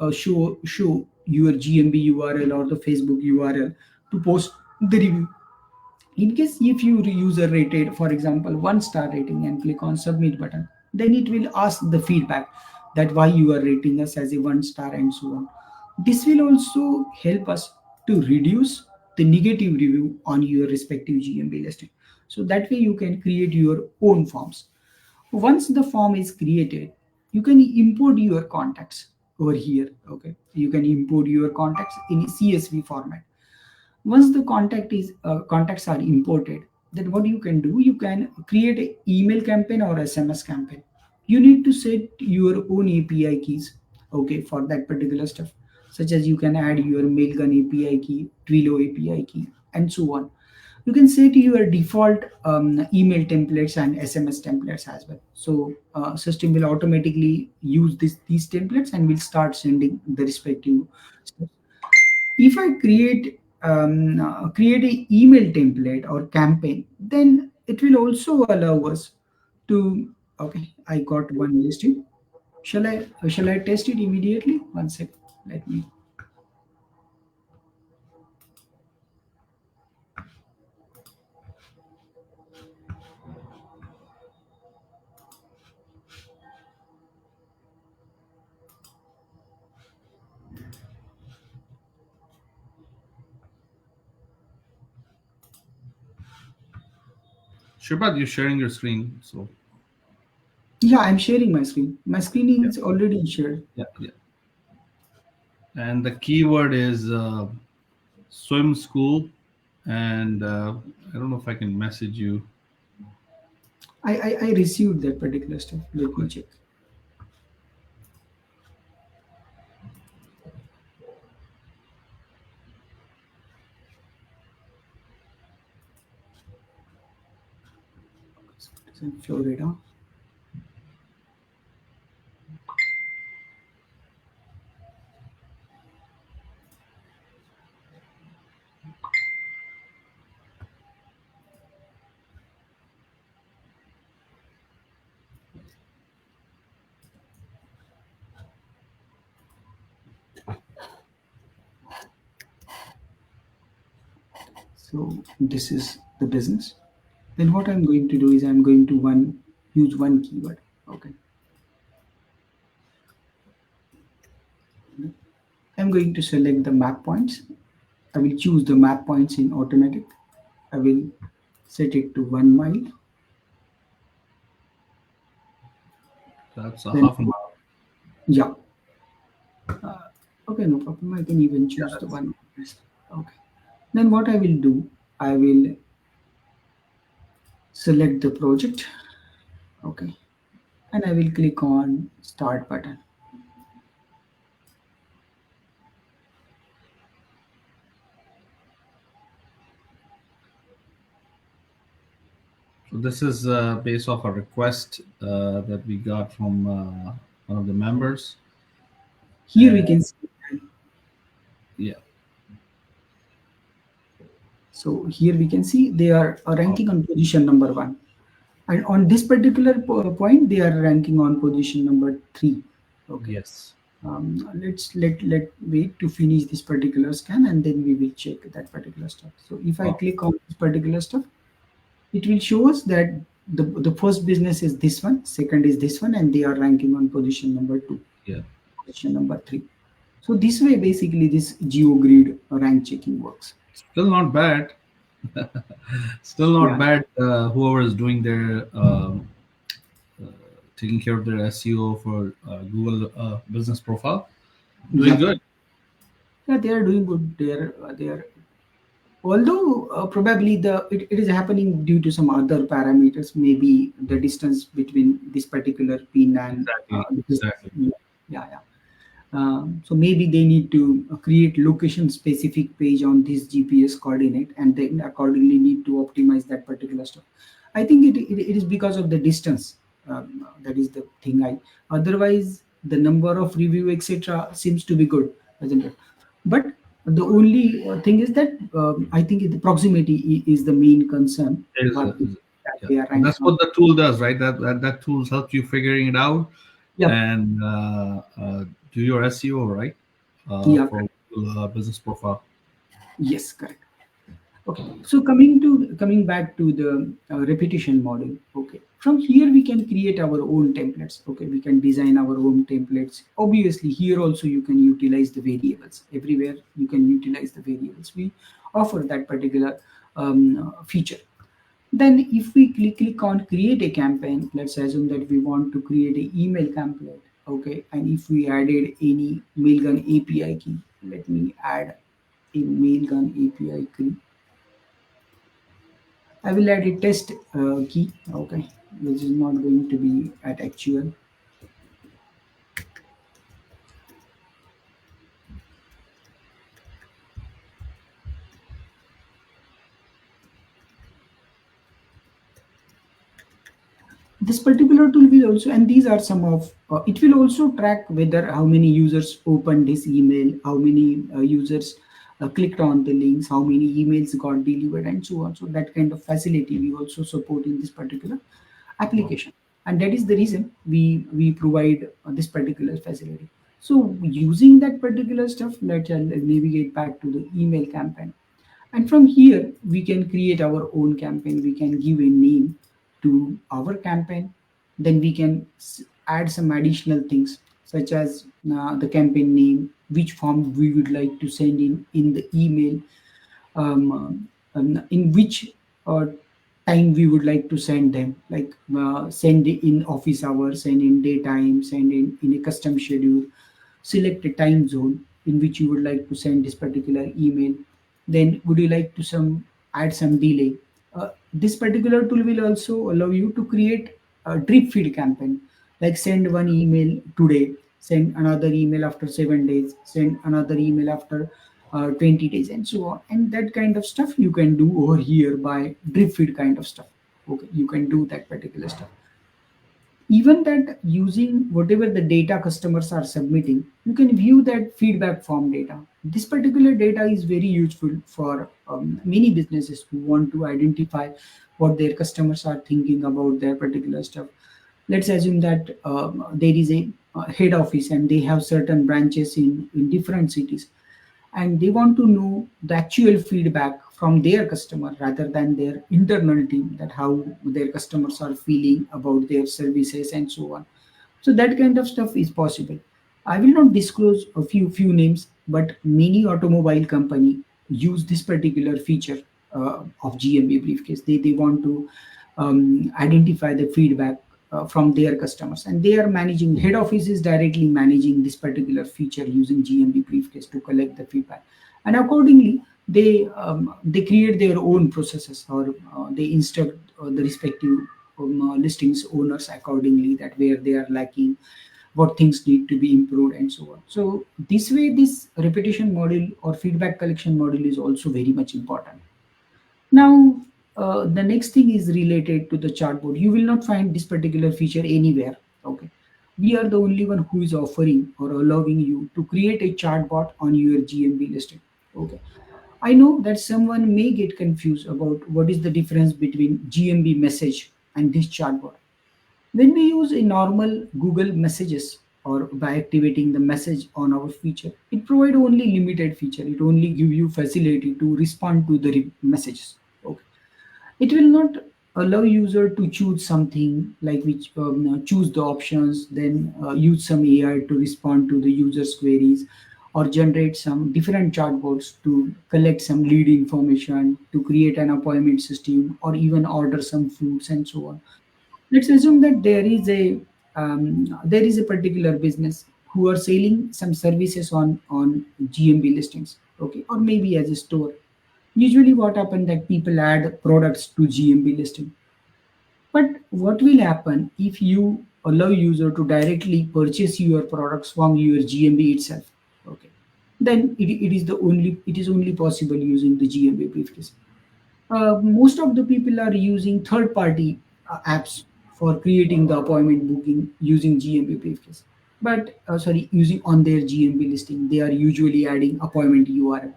[SPEAKER 3] will show your GMB URL or the Facebook URL to post the review. In case if your user rated, for example, 1-star rating and click on submit button, then it will ask the feedback that why you are rating us as a 1-star and so on. This will also help us to reduce the negative review on your respective GMB listing. So that way you can create your own forms. Once the form is created, you can import your contacts over here. Okay, you can import your contacts in CSV format. Once the contacts are imported, then what you can do, you can create an email campaign or SMS campaign. You need to set your own API keys, okay, for that particular stuff, such as you can add your Mailgun API key, Twilio API key, and so on. You can set your default email templates and SMS templates as well. So system will automatically use these templates and will start sending the respective stuff. If I create a email template or campaign, then it will also allow us to, okay, I got one listing. Shall I test it immediately? One second. Let me.
[SPEAKER 2] Shripad, you're sharing your screen, so
[SPEAKER 3] Yeah, I'm sharing my screen. My screen
[SPEAKER 2] yeah,
[SPEAKER 3] is already shared.
[SPEAKER 2] yeah. And the keyword is swim school, and I don't know if I can message you.
[SPEAKER 3] I received that particular stuff. Let me
[SPEAKER 2] Okay.
[SPEAKER 3] check. It's in Florida. So this is the business. Then what I'm going to do is I'm going to use one keyword. Okay. I'm going to select the map points. I will choose the map points in automatic. I will set it to 1 mile.
[SPEAKER 2] That's a
[SPEAKER 3] Then
[SPEAKER 2] half a mile.
[SPEAKER 3] yeah. Okay, no problem. I can even
[SPEAKER 2] Yeah,
[SPEAKER 3] choose the
[SPEAKER 2] that's
[SPEAKER 3] one. Okay. Then what I will do, I will select the project. Okay. And I will click on start button.
[SPEAKER 2] so. This is based off a request that we got from one of the members.
[SPEAKER 3] Here we can see.
[SPEAKER 2] Yeah.
[SPEAKER 3] So here we can see they are
[SPEAKER 2] Oh,
[SPEAKER 3] ranking on position number 1. And on this particular point, they are ranking on position number 3. Okay.
[SPEAKER 2] yes.
[SPEAKER 3] Let's let wait to finish this particular scan and then we will check that particular stuff. So if I
[SPEAKER 2] Oh,
[SPEAKER 3] click on this particular stuff, it will show us that the first business is this one, second is this one, and they are ranking on position number 2,
[SPEAKER 2] yeah.
[SPEAKER 3] position number 3. So this way, basically, this GeoGrid rank checking works.
[SPEAKER 2] Still not bad. Still not
[SPEAKER 3] Yeah,
[SPEAKER 2] bad. Whoever is doing their taking care of their SEO for Google business profile, doing
[SPEAKER 3] yeah,
[SPEAKER 2] good.
[SPEAKER 3] yeah. They are doing good. They are. Although probably it is happening due to some other parameters, maybe the distance between this particular pin and
[SPEAKER 2] Exactly.
[SPEAKER 3] this.
[SPEAKER 2] Exactly.
[SPEAKER 3] Yeah, yeah. Yeah. So maybe they need to create location specific page on this GPS coordinate and then accordingly need to optimize that particular stuff. I think it is because of the distance That is the thing. I Otherwise the number of review etc. seems to be good, isn't it? But the only thing is that I think the proximity is the main concern what
[SPEAKER 2] Is
[SPEAKER 3] that
[SPEAKER 2] yeah.
[SPEAKER 3] they are
[SPEAKER 2] And
[SPEAKER 3] ranking
[SPEAKER 2] that's
[SPEAKER 3] on.
[SPEAKER 2] what the tool does, right? That tool helps you figuring it out
[SPEAKER 3] Yep.
[SPEAKER 2] and do your SEO, right?
[SPEAKER 3] Yeah.
[SPEAKER 2] For business profile.
[SPEAKER 3] Yes, correct. Okay, so coming back to the repetition model. Okay, from here we can create our own templates. Okay, we can design our own templates. Obviously, here also you can utilize the variables. Everywhere you can utilize the variables. We offer that particular feature. Then, if we click on create a campaign, let's assume that we want to create an email template. Okay, and if we added any Mailgun API key, let me add a Mailgun API key. I will add a test key, okay, which is not going to be at actual. This particular tool will also, and these are some of, it will also track whether how many users opened this email, how many users clicked on the links, how many emails got delivered, and so on. So that kind of facility we also support in this particular
[SPEAKER 2] Wow.
[SPEAKER 3] application, and that is the reason we provide this particular facility. So using that particular stuff, let's navigate back to the email campaign. And from here, we can create our own campaign. We can give a name to our campaign. Then we can add some additional things such as the campaign name, which form we would like to send in the email, in which time we would like to send them, like send in office hours, send in daytime, send in a custom schedule, select a time zone in which you would like to send this particular email. Then would you like to some add some delay. This particular tool will also allow you to create a drip feed campaign, like send one email today, send another email after 7 days, send another email after 20 days, and so on. And that kind of stuff you can do over here by drip feed kind of stuff. Okay, you can do that particular stuff. Even that using whatever the data customers are submitting, you can view that feedback form data. This particular data is very useful for many businesses who want to identify what their customers are thinking about their particular stuff. Let's assume that there is a head office and they have certain branches in different cities, and they want to know the actual feedback from their customer rather than their internal team, that how their customers are feeling about their services and so on. So that kind of stuff is possible. I will not disclose a few names, but many automobile company use this particular feature of GMB Briefcase. They want to identify the feedback from their customers, and they are managing, head office is directly managing this particular feature using GMB Briefcase to collect the feedback, and accordingly they create their own processes, or they instruct the respective listings owners accordingly, that where they are lacking, what things need to be improved, and so on. So this way, this repetition model or feedback collection model is also very much important. Now, the next thing is related to the chartboard. You will not find this particular feature anywhere. Okay, we are the only one who is offering or allowing you to create a chartbot on your GMB listing. Okay, I know that someone may get confused about what is the difference between GMB message and this chatbot. When we use a normal Google messages or by activating the message on our feature, it provide only limited feature. It only give you facility to respond to the messages. Okay. It will not allow user to choose something like which choose the options, then use some AI to respond to the user's queries, or generate some different chatbots to collect some lead information, to create an appointment system, or even order some foods and so on. Let's assume that there is a particular business who are selling some services on GMB listings, okay, or maybe as a store. Usually, what happens that people add products to GMB listing. But what will happen if you allow user to directly purchase your products from your GMB itself? Okay, then it is only possible using the GMB briefcase. Most of the people are using third party apps for creating the appointment booking using GMB Briefcase. But sorry, using on their GMB listing, they are usually adding appointment URL.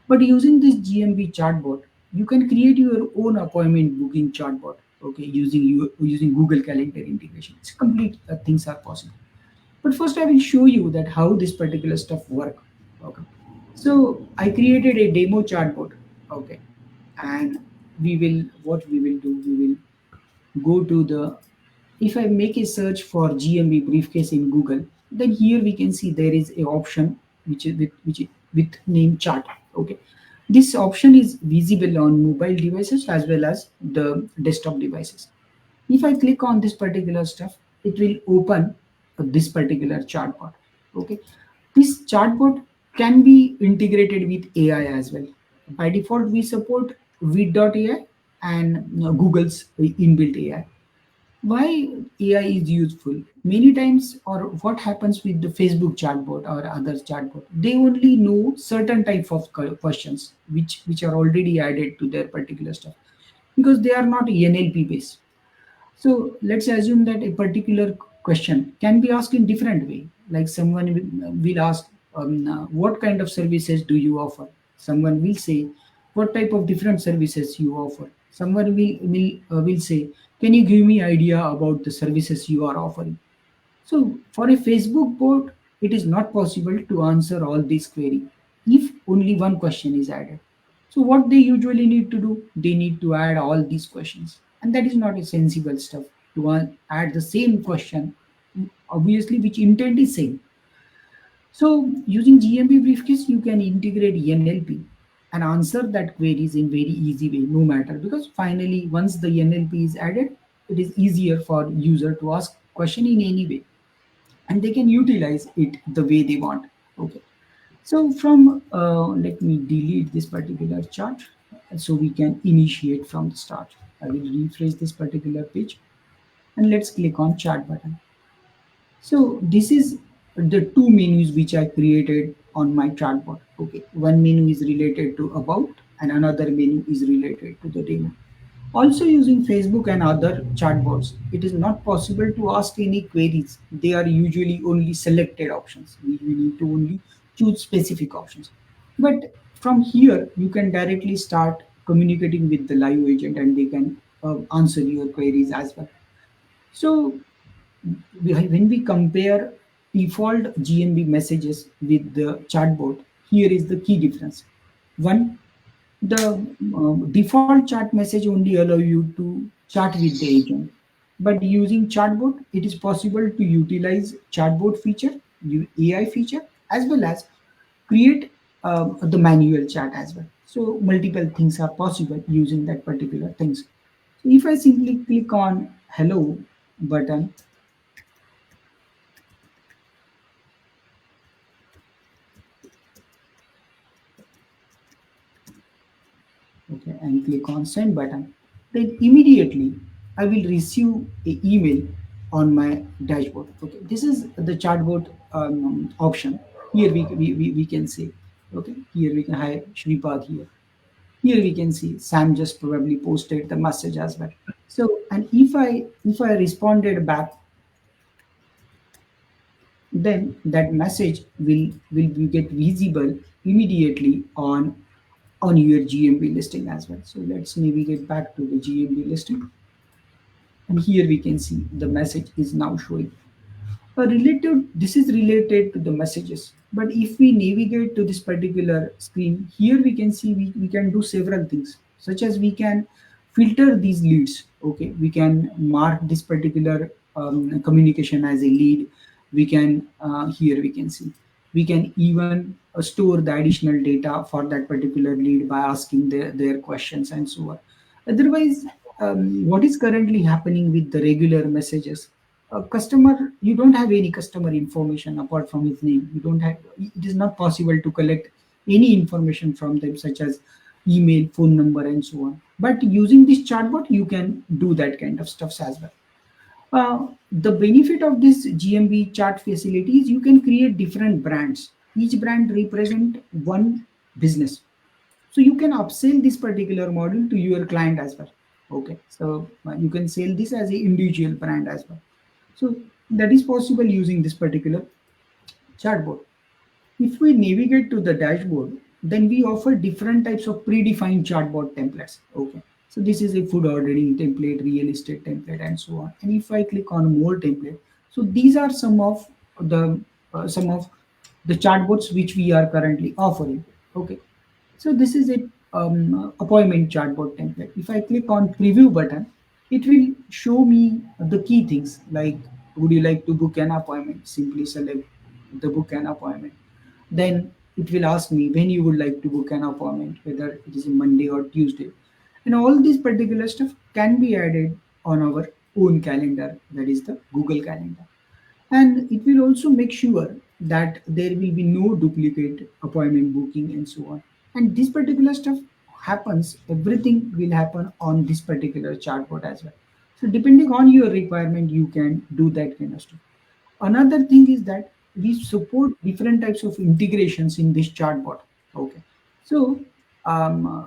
[SPEAKER 3] But using this GMB chatbot, you can create your own appointment booking chatbot. Okay, using Google Calendar integration. It's complete things are possible. But first, I will show you that how this particular stuff work. Okay, so I created a demo chatbot. Okay, and we will what we will do. We will go to the if I make a search for GMB briefcase in Google, then here we can see there is a option with name chart. Okay, this option is visible on mobile devices as well as the desktop devices. If I click on this particular stuff, it will open this particular chartbot. Okay, this chartbot can be integrated with AI as well. By default, we support vid.ai and Google's inbuilt AI. Why AI is useful? Many times, or what happens with the Facebook chatbot or other chatbot, they only know certain type of questions which are already added to their particular stuff because they are not NLP based. So let's assume that a particular question can be asked in different way. Like someone will ask, "What kind of services do you offer?" Someone will say, "What type of different services you offer?" Someone will say, "Can you give me idea about the services you are offering?" So for a Facebook bot, it is not possible to answer all these query if only one question is added. So what they usually need to do, they need to add all these questions, and that is not a sensible stuff to add the same question, obviously which intent is same. So using GMB briefcase, you can integrate NLP and answer that queries in very easy way, no matter because finally once the NLP is added, it is easier for user to ask question in any way and they can utilize it the way they want. Okay, so from let me delete this particular chart so we can initiate from the start. I will refresh this particular page and let's click on chat button. So this is the two menus which I created on my chatbot. Okay, one menu is related to about and another menu is related to the demo. Also using Facebook and other chatbots, it is not possible to ask any queries. They are usually only selected options. We need to only choose specific options. But from here, you can directly start communicating with the live agent and they can answer your queries as well. So when we compare default GMB messages with the chatbot, here is the key difference. One, the default chat message only allow you to chat with the agent, but using chatbot, it is possible to utilize chatbot feature, AI feature, as well as create the manual chat as well. So multiple things are possible using that particular things. So if I simply click on hello button, okay, and click on send button, then immediately I will receive a email on my dashboard. Okay, this is the chatbot option. Here we can say, okay, here we can hire Shripad here. Here we can see Sam just probably posted the message as well. So and if I responded back, then that message will get visible immediately on your GMB listing as well. So let's navigate back to the GMB listing. And here we can see the message is now showing. This is related to the messages. But if we navigate to this particular screen, here we can see we can do several things, such as we can filter these leads. Okay, we can mark this particular communication as a lead. We can here we can see we can even store the additional data for that particular lead by asking their questions and so on. Otherwise, what is currently happening with the regular messages? A customer, you don't have any customer information apart from his name. You don't have. It is not possible to collect any information from them, such as email, phone number, and so on. But using this chatbot, you can do that kind of stuff as well. The benefit of this GMB chat facility is you can create different brands. Each brand represent one business. So you can upsell this particular model to your client as well. Okay, so you can sell this as a individual brand as well. So that is possible using this particular chatbot. If we navigate to the dashboard, then we offer different types of predefined chatbot templates. Okay, so this is a food ordering template, real estate template, and so on. And if I click on more template, so these are the some of the chatbots which we are currently offering. Okay, so this is a appointment chatbot template. If I click on preview button, it will show me the key things like would you like to book an appointment? Simply select the book an appointment. Then it will ask me when you would like to book an appointment, whether it is a Monday or Tuesday. And all this particular stuff can be added on our own calendar, that is the Google Calendar. And it will also make sure that there will be no duplicate appointment booking and so on. And this particular stuff happens, everything will happen on this particular chatbot as well. So depending on your requirement, you can do that kind of stuff. Another thing is that we support different types of integrations in this chatbot. Okay, so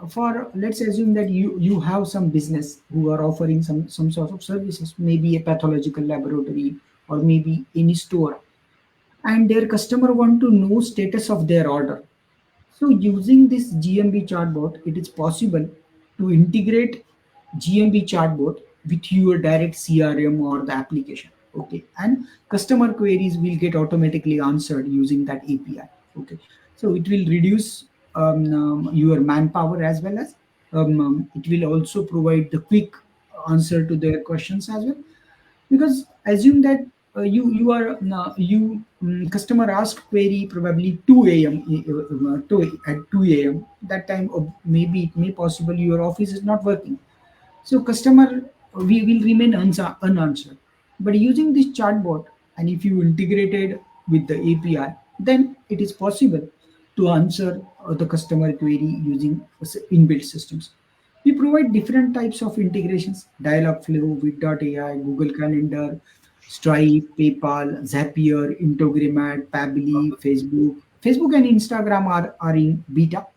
[SPEAKER 3] for let's assume that you have some business who are offering some sort of services, maybe a pathological laboratory or maybe any store, and their customer want to know status of their order. So using this GMB chatbot, it is possible to integrate GMB chatbot with your direct CRM or the application. Okay, and customer queries will get automatically answered using that API. Okay, so it will reduce your manpower as well as it will also provide the quick answer to their questions as well, because assume that you are customer asked query probably 2 a.m. At 2 a.m. that time, maybe it may possible your office is not working, so customer we will remain unanswered. But using this chatbot, and if you integrated with the API, then it is possible to answer the customer query using inbuilt systems. We provide different types of integrations: Dialogflow, Vid.ai, Google Calendar, Stripe, PayPal, Zapier, Integromat, Pably, Facebook. Facebook and Instagram are in beta.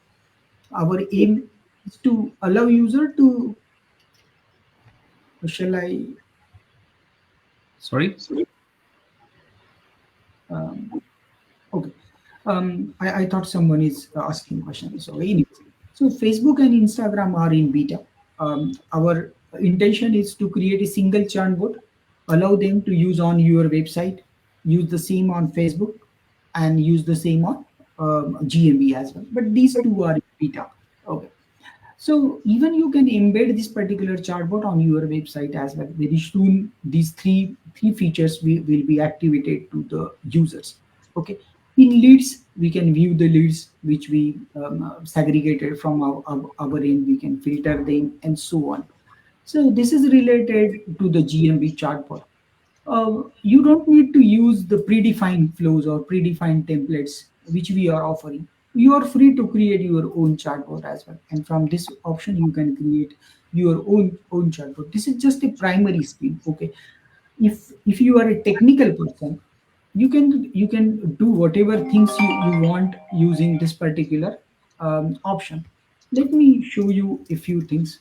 [SPEAKER 3] Our aim is to allow user to, shall I,
[SPEAKER 2] Sorry.
[SPEAKER 3] um, okay. I thought someone is asking questions. So anyways, so Facebook and Instagram are in beta. Our intention is to create a single chatbot, allow them to use on your website, use the same on Facebook, and use the same on GMB as well. But these two are in beta. Okay. So even you can embed this particular chatbot on your website as well. Very soon, these three features will be activated to the users. Okay. In leads, we can view the leads which we segregated from our end. We can filter them and so on. So this is related to the GMB chatbot. You don't need to use the predefined flows or predefined templates which we are offering. You are free to create your own chatbot as well, and from this option you can create your own chatbot. This is just a primary screen. Okay, if you are a technical person, you can do whatever things you want using this particular option. Let me show you a few things.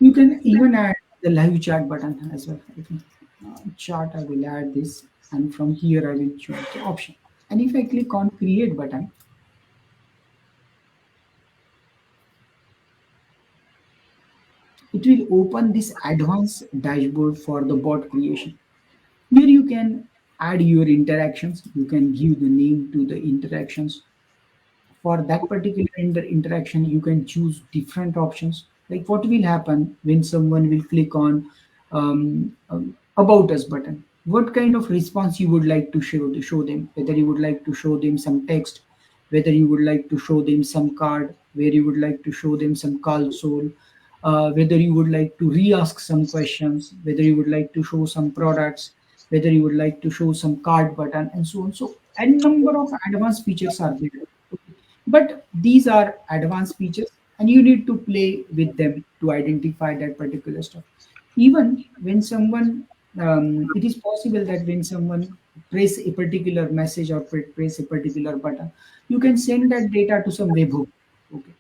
[SPEAKER 3] You can even add the live chat button as well. Okay. Chart, I will add this, and from here I will choose the option. And if I click on create button, it will open this advanced dashboard for the bot creation. Here you can add your interactions. You can give the name to the interactions. For that particular interaction, you can choose different options. Like what will happen when someone will click on about us button, what kind of response you would like to show them, whether you would like to show them some text, whether you would like to show them some card, where you would like to show them some console, whether you would like to re-ask some questions, whether you would like to show some products, whether you would like to show some card button, and so on. So a number of advanced features are there. But these are advanced features, and you need to play with them to identify that particular stuff. Even when someone, it is possible that when someone press a particular message or press a particular button, you can send that data to some webhook. Okay,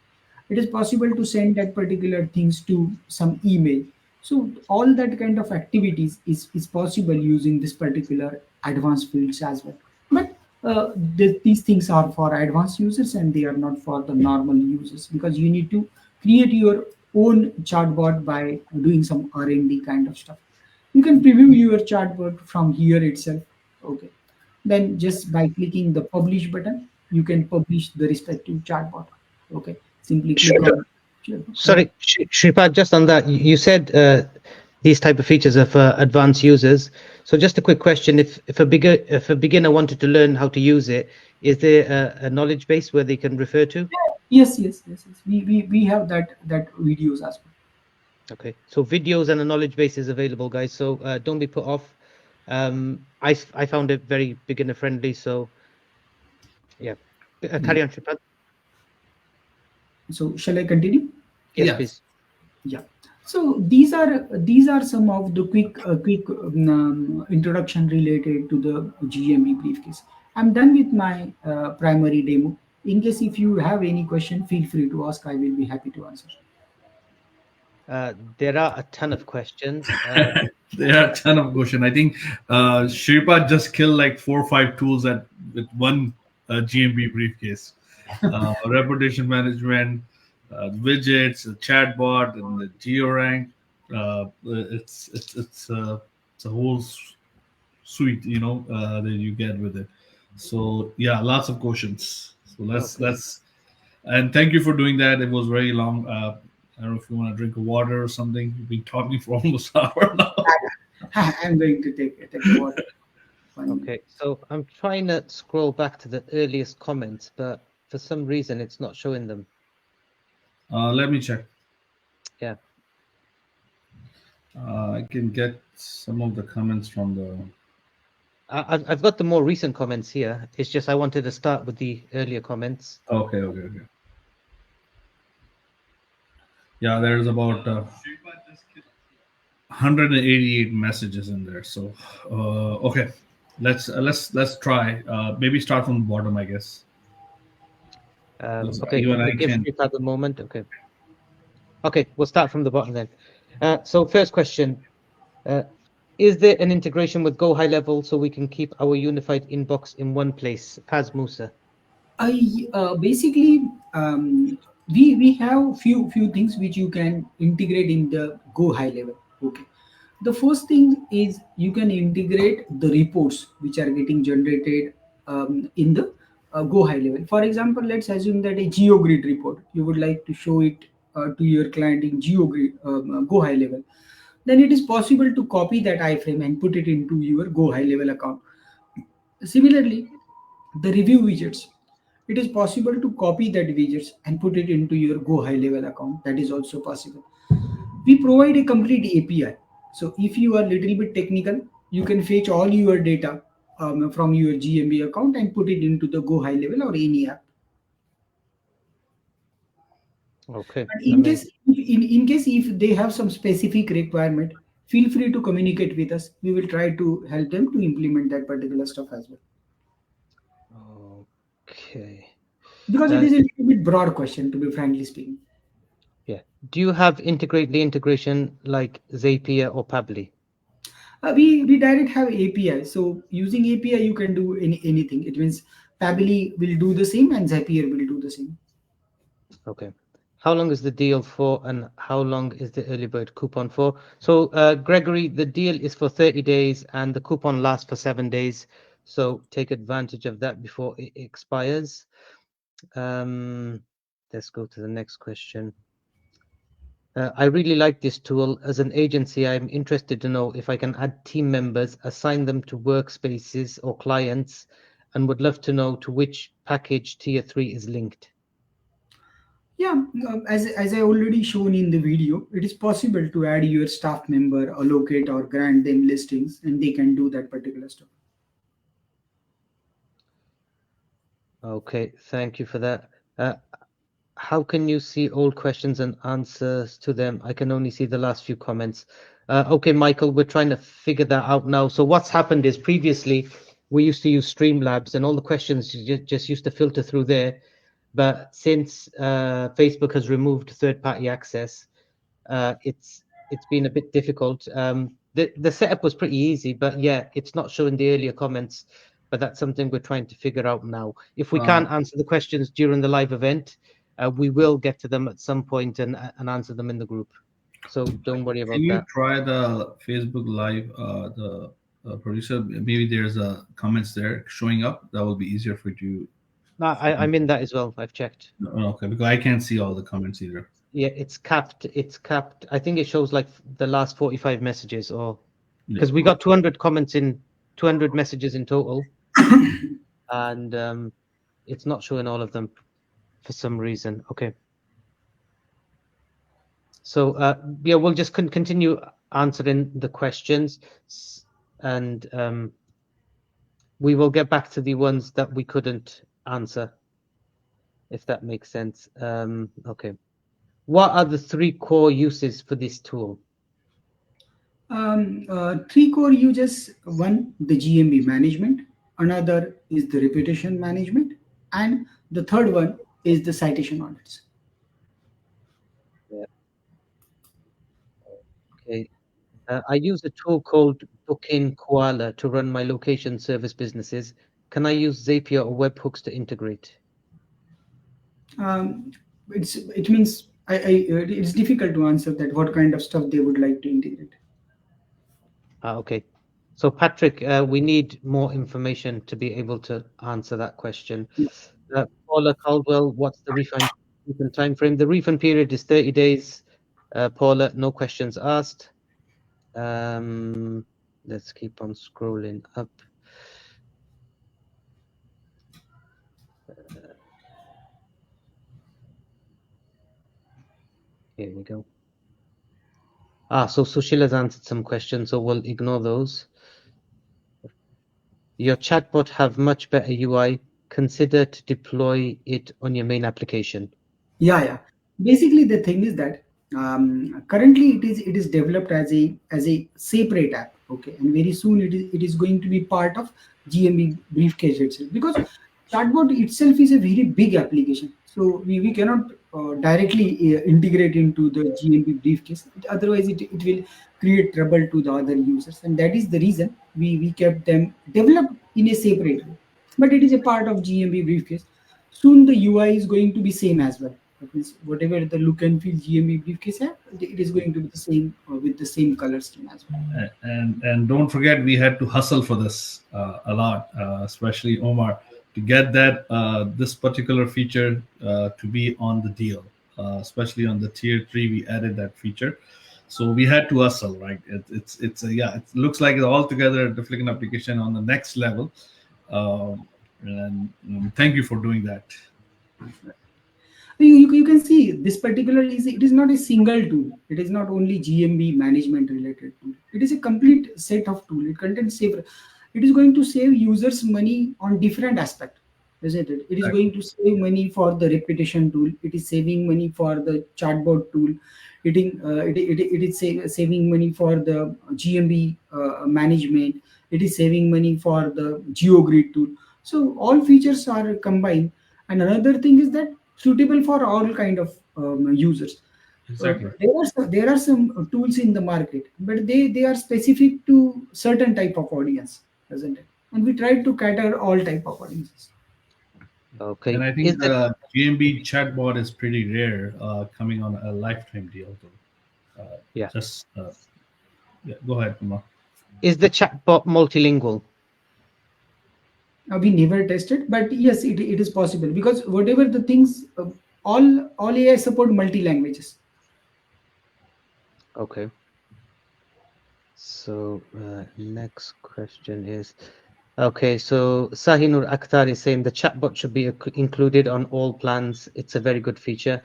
[SPEAKER 3] it is possible to send that particular things to some email. So all that kind of activities is possible using this particular advanced fields as well. But these things are for advanced users and they are not for the normal users, because you need to create your own chatbot by doing some R&D kind of stuff. You can preview your chatbot from here itself. Okay, then just by clicking the publish button, you can publish the respective chatbot. Okay, simply click on. Sure.
[SPEAKER 1] Sorry, Shripad, just on that, you said these type of features are for advanced users. So just a quick question: if a beginner wanted to learn how to use it, is there a knowledge base where they can refer to?
[SPEAKER 3] Yes. We have that videos as well.
[SPEAKER 1] Okay, so videos and a knowledge base is available, guys. So don't be put off. I found it very beginner friendly. So yeah, carry on, Shripad.
[SPEAKER 3] So shall I continue?
[SPEAKER 1] Yes,
[SPEAKER 2] Yeah.
[SPEAKER 1] please.
[SPEAKER 3] Yeah. So these are some of the quick introduction related to the GMB briefcase. I'm done with my primary demo. In case if you have any question, feel free to ask. I will be happy to answer.
[SPEAKER 1] There are a ton of questions.
[SPEAKER 2] There are a ton of questions. I think Shripa just killed like 4 or 5 tools at with one GMB briefcase. Reputation management, widgets, a chatbot, and the GeoRank. It's a whole suite, that you get with it. So yeah, lots of questions. So let's
[SPEAKER 1] Okay.
[SPEAKER 2] let's and thank you for doing that. It was very long. I don't know if you want to drink a water or something. We've been talking for almost an hour now.
[SPEAKER 3] I'm going to take a water. 1 minute.
[SPEAKER 1] Okay, so I'm trying to scroll back to the earliest comments, but for some reason it's not showing them.
[SPEAKER 2] Let me check.
[SPEAKER 1] Yeah.
[SPEAKER 2] I can get some of the comments from the.
[SPEAKER 1] I've got the more recent comments here. It's just I wanted to start with the earlier comments.
[SPEAKER 2] Okay. Yeah, there's about 188 messages in there. So, okay, let's try. Maybe start from the bottom, I guess.
[SPEAKER 1] Okay,
[SPEAKER 2] Even I
[SPEAKER 1] we'll give
[SPEAKER 2] can.
[SPEAKER 1] Shripad a moment. Okay, we'll start from the bottom then. So first question, is there an integration with Go High Level so we can keep our unified inbox in one place? Paz Musa.
[SPEAKER 3] I basically we have few things which you can integrate in the Go High Level. Okay, the first thing is you can integrate the reports which are getting generated in the Go High Level. For example, let's assume that a GeoGrid report you would like to show it to your client in GeoGrid Go High Level. Then it is possible to copy that iframe and put it into your Go High Level account. Similarly, the review widgets, it is possible to copy that widgets and put it into your Go High Level account. That is also possible. We provide a complete API. So if you are little bit technical, you can fetch all your data from your GMB account and put it into the Go High Level or any app.
[SPEAKER 1] Okay.
[SPEAKER 3] And in case if they have some specific requirement, feel free to communicate with us. We will try to help them to implement that particular stuff as well.
[SPEAKER 1] Okay.
[SPEAKER 3] Because it is a little bit broad question, to be frankly speaking.
[SPEAKER 1] Yeah. Do you have the integration like Zapier or Pabbly?
[SPEAKER 3] We direct have API. So using API, you can do anything. It means Pabbly will do the same and Zapier will do the same.
[SPEAKER 1] Okay. How long is the deal for, and how long is the early bird coupon for? So, Gregory, the deal is for 30 days and the coupon lasts for 7 days. So take advantage of that before it expires. Let's go to the next question. I really like this tool. As an agency, I'm interested to know if I can add team members, assign them to workspaces or clients, and would love to know to which package tier 3 is linked.
[SPEAKER 3] Yeah, as I already shown in the video, it is possible to add your staff member, allocate or grant them listings, and they can do that particular stuff.
[SPEAKER 1] Okay, thank you for that. How can you see old questions and answers to them? I can only see the last few comments. Okay, Michael, we're trying to figure that out now. So what's happened is previously we used to use Streamlabs and all the questions just used to filter through there. But since Facebook has removed third-party access, it's been a bit difficult. The setup was pretty easy, but yeah, it's not showing the earlier comments. But that's something we're trying to figure out now. If we can't answer the questions during the live event, we will get to them at some point and answer them in the group. So don't worry about
[SPEAKER 2] Can you
[SPEAKER 1] that.
[SPEAKER 2] try the Facebook Live? The producer, maybe there's a comments there showing up. That will be easier for you.
[SPEAKER 1] No, I'm in that as well. I've checked.
[SPEAKER 2] Okay, because I can't see all the comments either.
[SPEAKER 1] Yeah, it's capped. It's capped. I think it shows like the last 45 messages, or
[SPEAKER 2] Yeah.
[SPEAKER 1] because we got 200 comments in 200 messages in total, and it's not showing all of them for some reason. Okay. So yeah, we'll just continue answering the questions, and we will get back to the ones that we couldn't answer, if that makes sense. Okay. What are the 3 core uses for this tool?
[SPEAKER 3] 3 core uses. One, the GMB management. Another is the reputation management, and the third one is the citation audits.
[SPEAKER 1] Yeah. Okay. I use a tool called Booking Koala to run my location service businesses. Can I use Zapier or webhooks to integrate?
[SPEAKER 3] It means it's difficult to answer that what kind of stuff they would like to integrate.
[SPEAKER 1] Okay. So Patrick, we need more information to be able to answer that question. Paula Caldwell, what's the refund time frame? The refund period is 30 days. Paula, no questions asked. Let's keep on scrolling up. Here we go. So Sushila's answered some questions, so we'll ignore those. Your chatbot have much better UI. Consider to deploy it on your main application.
[SPEAKER 3] Yeah. Basically, the thing is that currently it is developed as a separate app. Okay, and very soon it is going to be part of GMB Briefcase itself, because chatbot itself is a very big application. So we cannot directly integrate into the GMB Briefcase. Otherwise, it will create trouble to the other users, and that is the reason we kept them developed in a separate way. But it is a part of GMB Briefcase. Soon the UI is going to be same as well. That means whatever the look and feel GMB Briefcase have, it is going to be the same with the same color scheme as well.
[SPEAKER 2] And don't forget, we had to hustle for this a lot, especially Omar, to get that this particular feature to be on the deal, especially on the tier 3. We added that feature, so we had to hustle, right? It looks like it's altogether a different application on the next level, and thank you for doing that.
[SPEAKER 3] You can see this particular it is not a single tool. It is not only GMB management related tool. It is a complete set of tool. It contains several. It is going to save users money on different aspect, isn't it? It is going to save money for the reputation tool. It is saving money for the chatbot tool. It is saving money for the GMB management. It is saving money for the GeoGrid tool. So all features are combined. And another thing is that suitable for all kind of users.
[SPEAKER 2] Exactly.
[SPEAKER 3] There are some tools in the market, but they are specific to certain type of audience, isn't it? And we try to cater all type of audiences.
[SPEAKER 1] Okay.
[SPEAKER 2] And I think the GMB chatbot is pretty rare, coming on a lifetime deal.
[SPEAKER 1] Yeah.
[SPEAKER 2] Go ahead, Kumar.
[SPEAKER 1] Is the chatbot multilingual?
[SPEAKER 3] We never tested, but yes, it is possible, because whatever the things, all AI support multi languages.
[SPEAKER 1] Okay. So next question is, okay, so Sahinur Akhtar is saying the chatbot should be included on all plans. It's a very good feature.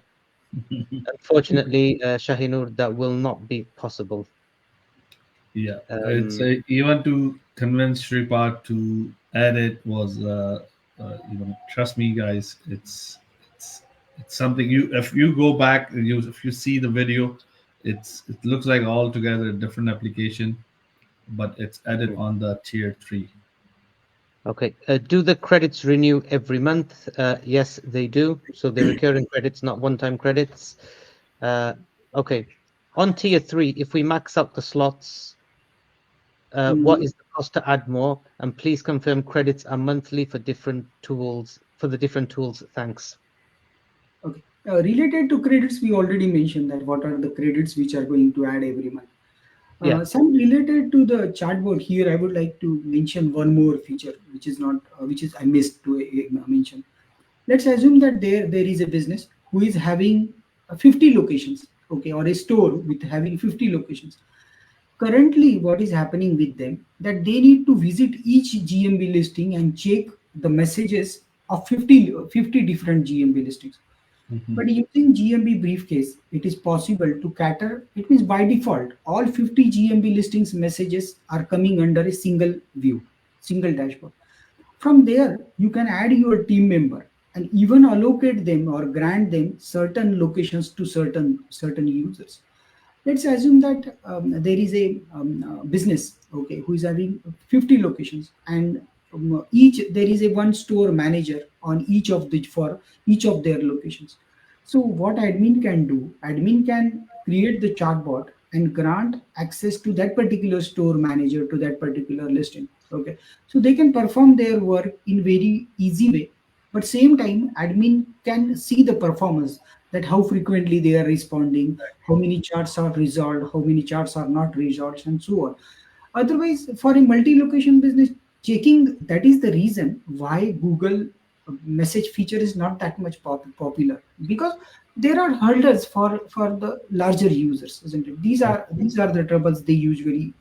[SPEAKER 1] Unfortunately, Shahinur, that will not be possible.
[SPEAKER 2] Yeah, it's even to convince Shripad to add it was, trust me, guys, it's something. If you go back and if you see the video, it looks like altogether a different application, but it's added
[SPEAKER 1] Mm.
[SPEAKER 2] on the tier 3.
[SPEAKER 1] Okay. Do the credits renew every month? Yes, they do. So they're recurring credits, not one-time credits. Okay. On tier 3, if we max out the slots, what
[SPEAKER 3] Mm,
[SPEAKER 1] is the cost to add more? And please confirm credits are monthly for different tools, for the different tools. Thanks.
[SPEAKER 3] okay. Related to credits, we already mentioned that what are the credits which are going to add every month.
[SPEAKER 1] Yeah.
[SPEAKER 3] Some related to the chatbot here, I would like to mention one more feature which is not which is I missed to mention. Let's assume that there is a business who is having 50 locations, okay, or a store with having 50 locations. Currently, what is happening with them that they need to visit each GMB listing and check the messages of 50 different GMB listings.
[SPEAKER 2] Hmm.
[SPEAKER 3] But using GMB Briefcase, it is possible to cater. It means by default, all 50 GMB listings messages are coming under a single view, single dashboard. From there, you can add your team member and even allocate them or grant them certain locations to certain users. Let's assume that there is a business, okay, who is having 50 locations, and each there is a one store manager on each of the for each of their locations. So what admin can do, admin can create the chatbot and grant access to that particular store manager to that particular listing, okay. So they can perform their work in very easy way, but same time admin can see the performance, that how frequently they are responding, how many charts are resolved, how many charts are not resolved, and so on. Otherwise, for a multi-location business, checking, that is the reason why Google message feature is not that much popular, because there are hurdles for the larger users, isn't it? These are the troubles they usually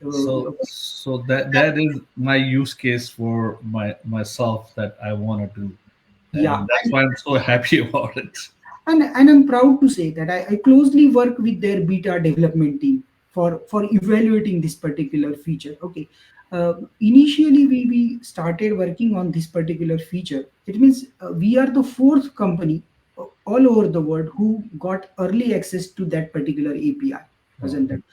[SPEAKER 2] So that is my use case for myself that I want to do,
[SPEAKER 3] yeah.
[SPEAKER 2] and that's why I'm so happy about it.
[SPEAKER 3] And I'm proud to say that I closely work with their beta development team for evaluating this particular feature. Okay, initially we started working on this particular feature. It means we are the fourth company all over the world who got early access to that particular API,
[SPEAKER 2] Wow.
[SPEAKER 3] isn't it?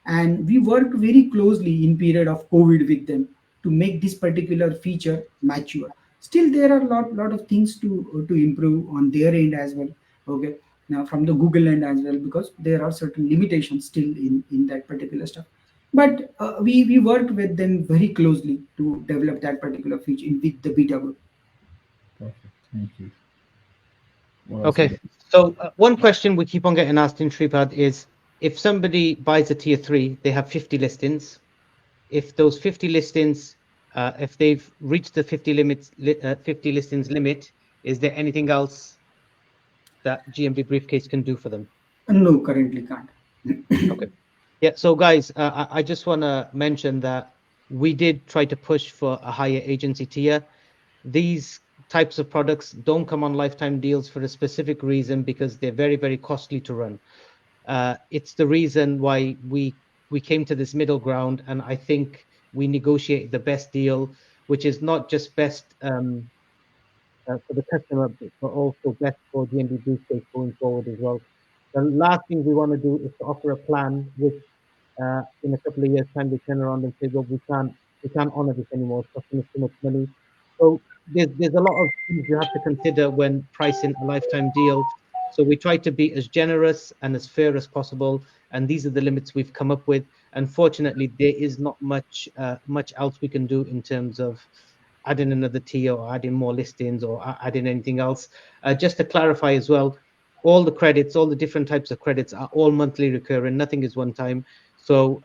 [SPEAKER 3] And we worked very closely in period of COVID with them to make this particular feature mature. Still there are lot of things to improve on their end as well, okay, now from the Google end as well, because there are certain limitations still in that particular stuff. But we worked with them very closely to develop that particular feature with the beta group.
[SPEAKER 2] Perfect. Thank you. What else we
[SPEAKER 1] Okay.
[SPEAKER 2] got?
[SPEAKER 1] So one question we keep on getting asked in Shripad is, if somebody buys a tier 3, they have 50 listings. If those 50 listings, if they've reached the 50 listings limit, is there anything else that GMB Briefcase can do for them?
[SPEAKER 3] No, currently can't.
[SPEAKER 1] Okay. Yeah. So guys, I just want to mention that we did try to push for a higher agency tier. These types of products don't come on lifetime deals for a specific reason, because they're very, very costly to run. It's the reason why we came to this middle ground, and I think we negotiated the best deal, which is not just best for the customer, but also best for GMB Briefcase going forward as well. The last thing we want to do is to offer a plan which in a couple of years' time they turn around and say, well, we can't honor this anymore. It's costing us too much money. So there's a lot of things you have to consider when pricing a lifetime deal. So we try to be as generous and as fair as possible, and these are the limits we've come up with. Unfortunately, there is not much else we can do in terms of adding another tier or adding more listings or adding anything else. Just to clarify as well, all the credits, all the different types of credits are all monthly recurring. Nothing is one time. So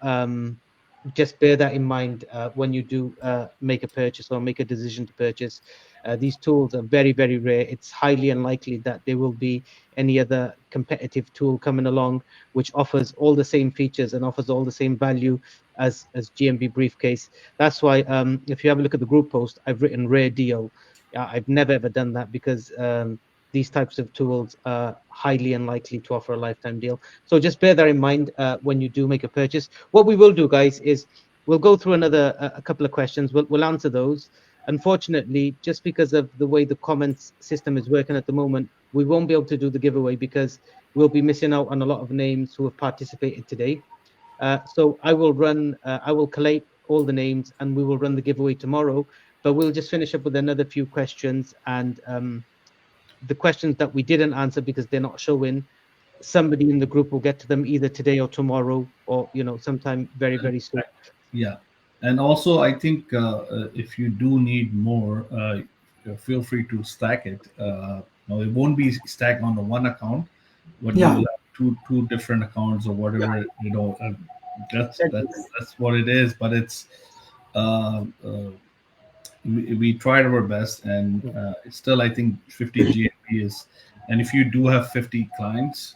[SPEAKER 1] just bear that in mind when you do make a purchase or make a decision to purchase. These tools are very, very rare. It's highly unlikely that there will be any other competitive tool coming along which offers all the same features and offers all the same value as GMB Briefcase. That's why if you have a look at the group post, I've written rare deal. I've never ever done that, because these types of tools are highly unlikely to offer a lifetime deal. So just bear that in mind when you do make a purchase. What we will do, guys, is we'll go through a couple of questions. We'll answer those. Unfortunately, just because of the way the comments system is working at the moment, we won't be able to do the giveaway because we'll be missing out on a lot of names who have participated today. So I will collate all the names and we will run the giveaway tomorrow. But we'll just finish up with another few questions, and the questions that we didn't answer because they're not showing, somebody in the group will get to them either today or tomorrow, or sometime very, very soon.
[SPEAKER 2] Yeah, and also I think if you do need more, feel free to stack it. No, it won't be stacked on the one account, but you
[SPEAKER 3] Yeah,
[SPEAKER 2] will have two different accounts or whatever. That's what it is. But it's we tried our best, and it's still I think 50 GMB is, and if you do have 50 clients,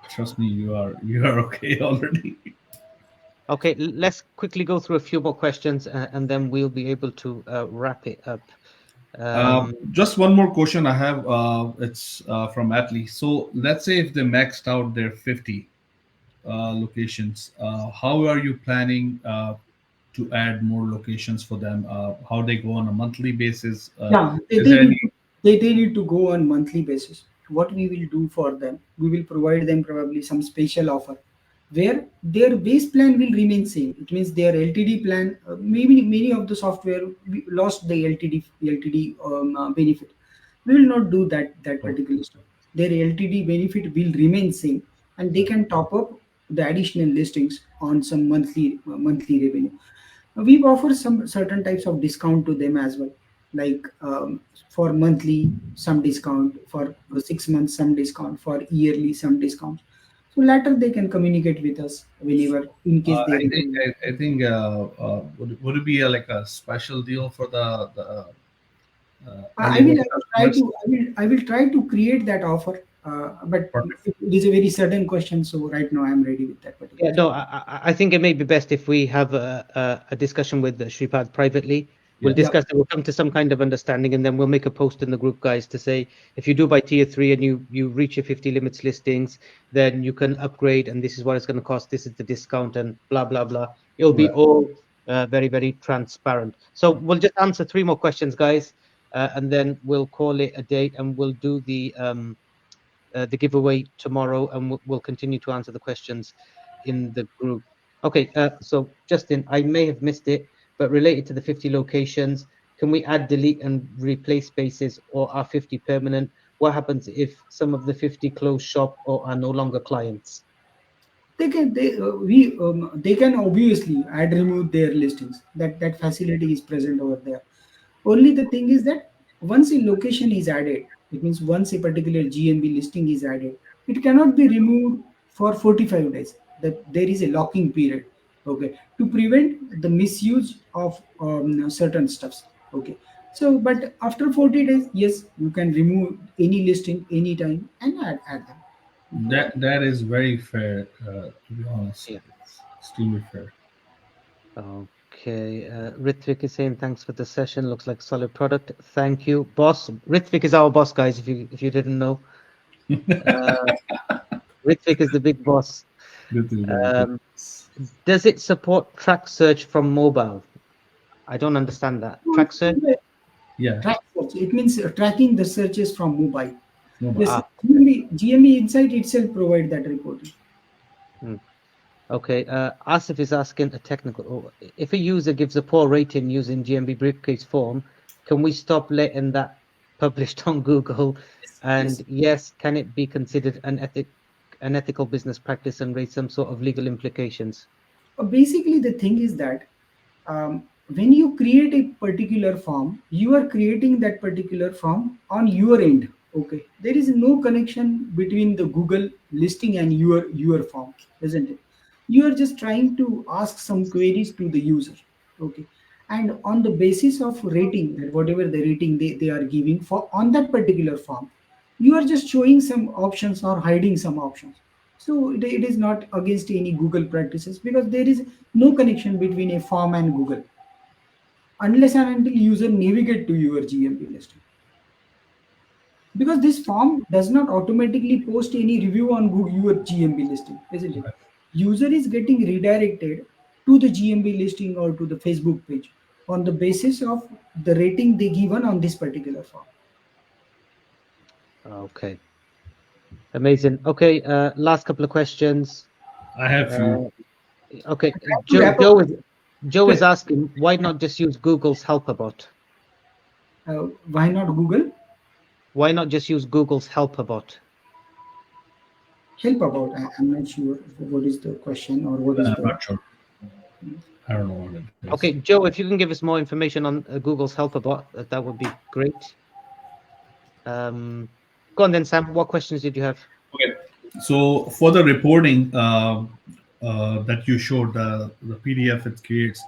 [SPEAKER 2] trust me, you are okay already.
[SPEAKER 1] Okay, let's quickly go through a few more questions, and then we'll be able to wrap it up.
[SPEAKER 2] Just one more question I have. It's from Atlee. So let's say if they maxed out their 50 locations, how are you planning to add more locations for them? How they go on a monthly basis?
[SPEAKER 3] yeah,
[SPEAKER 2] Is there any?
[SPEAKER 3] they need to go on monthly basis. What we will do for them, we will provide them probably some special offer where their base plan will remain same. It means their LTD plan, maybe many of the software we lost the LTD benefit. We will not do that particular stuff. Their LTD benefit will remain same, and they can top up the additional listings on some monthly revenue. We offer some certain types of discount to them as well, like for monthly some discount, for 6 months some discount, for yearly some discount. So later they can communicate with us whenever, in case they require.
[SPEAKER 2] I think would it be like a special deal for the
[SPEAKER 3] I
[SPEAKER 2] early
[SPEAKER 3] will
[SPEAKER 2] bird
[SPEAKER 3] I will try
[SPEAKER 2] customers?
[SPEAKER 3] to I will try to create that offer, but
[SPEAKER 2] Perfect.
[SPEAKER 3] it is a very sudden question, so right now I am ready with that
[SPEAKER 1] Yeah,
[SPEAKER 3] particular.
[SPEAKER 1] no, I think it may be best if we have a discussion with Shripad privately. We'll
[SPEAKER 2] Yeah.
[SPEAKER 3] Yeah,
[SPEAKER 1] discuss it. We'll come to some kind of understanding, and then we'll make a post in the group, guys, to say if you do buy tier 3 and you reach your 50 limits listings, then you can upgrade, and this is what it's going to cost. This is the discount, and blah blah blah. It'll be
[SPEAKER 2] Right.
[SPEAKER 1] all very, very transparent. So we'll just answer 3 more questions, guys, and then we'll call it a date, and we'll do the giveaway tomorrow, and we'll continue to answer the questions in the group. Okay, so Justin, I may have missed it, but related to the 50 locations, can we add, delete, and replace spaces, or are 50 permanent? What happens if some of the 50 close shop or are no longer clients?
[SPEAKER 3] they can obviously add remove their listings. That facility is present over there. Only the thing is that once a location is added, it means once a particular GMB listing is added, it cannot be removed for 45 days. That there is a locking period, okay, to prevent the misuse of certain stuffs. Okay, so but after 40 days, yes, you can remove any listing anytime and add them. No problem.
[SPEAKER 2] That is very fair. To be honest,
[SPEAKER 1] Yeah.
[SPEAKER 2] it's extremely fair.
[SPEAKER 1] Okay, Ritvik is saying thanks for the session. Looks like solid product. Thank you, boss. Ritvik is our boss, guys. If you didn't know, Ritvik is the big boss.
[SPEAKER 2] Good, good, good, good.
[SPEAKER 1] Does it support track search from mobile? I don't understand that. Track search?
[SPEAKER 2] Yeah.
[SPEAKER 3] Track search. It means tracking the searches from mobile.
[SPEAKER 2] No, but
[SPEAKER 3] Yes,
[SPEAKER 1] Ah,
[SPEAKER 3] GMB Insight itself provide that reporting.
[SPEAKER 1] hmm. Okay. Asif is asking a technical. If a user gives a poor rating using GMB Briefcase form, can we stop letting that published on Google? And yes, can it be considered an ethical business practice and raise some sort of legal implications?
[SPEAKER 3] Basically, the thing is that when you create a particular form, you are creating that particular form on your end. Okay, there is no connection between the Google listing and your form, isn't it? You are just trying to ask some queries to the user. Okay, and on the basis of rating, that whatever the rating they are giving for on that particular form, you are just showing some options or hiding some options. So it is not against any Google practices, because there is no connection between a form and Google unless and until user navigate to your GMP listing. Because this form does not automatically post any review on your GMB listing, isn't it? User is getting redirected to the GMB listing or to the Facebook page on the basis of the rating they given on this particular form.
[SPEAKER 1] Okay. Amazing. Okay. Last couple of questions.
[SPEAKER 2] I have few.
[SPEAKER 1] Okay.
[SPEAKER 3] Trying to wrap up.
[SPEAKER 1] Joe is asking, why not just use Google's helper bot?
[SPEAKER 3] Why not Google?
[SPEAKER 1] Why not just use Google's helper bot?
[SPEAKER 3] Help about. I'm not sure what is the question or what is
[SPEAKER 2] I'm
[SPEAKER 3] the.
[SPEAKER 2] not sure. I don't know what it is.
[SPEAKER 1] Okay, Joe, if you can give us more information on Google's helper bot, that would be great. Go on then, Sam. What questions did you have?
[SPEAKER 2] Okay. So for the reporting that you showed, the PDF it creates,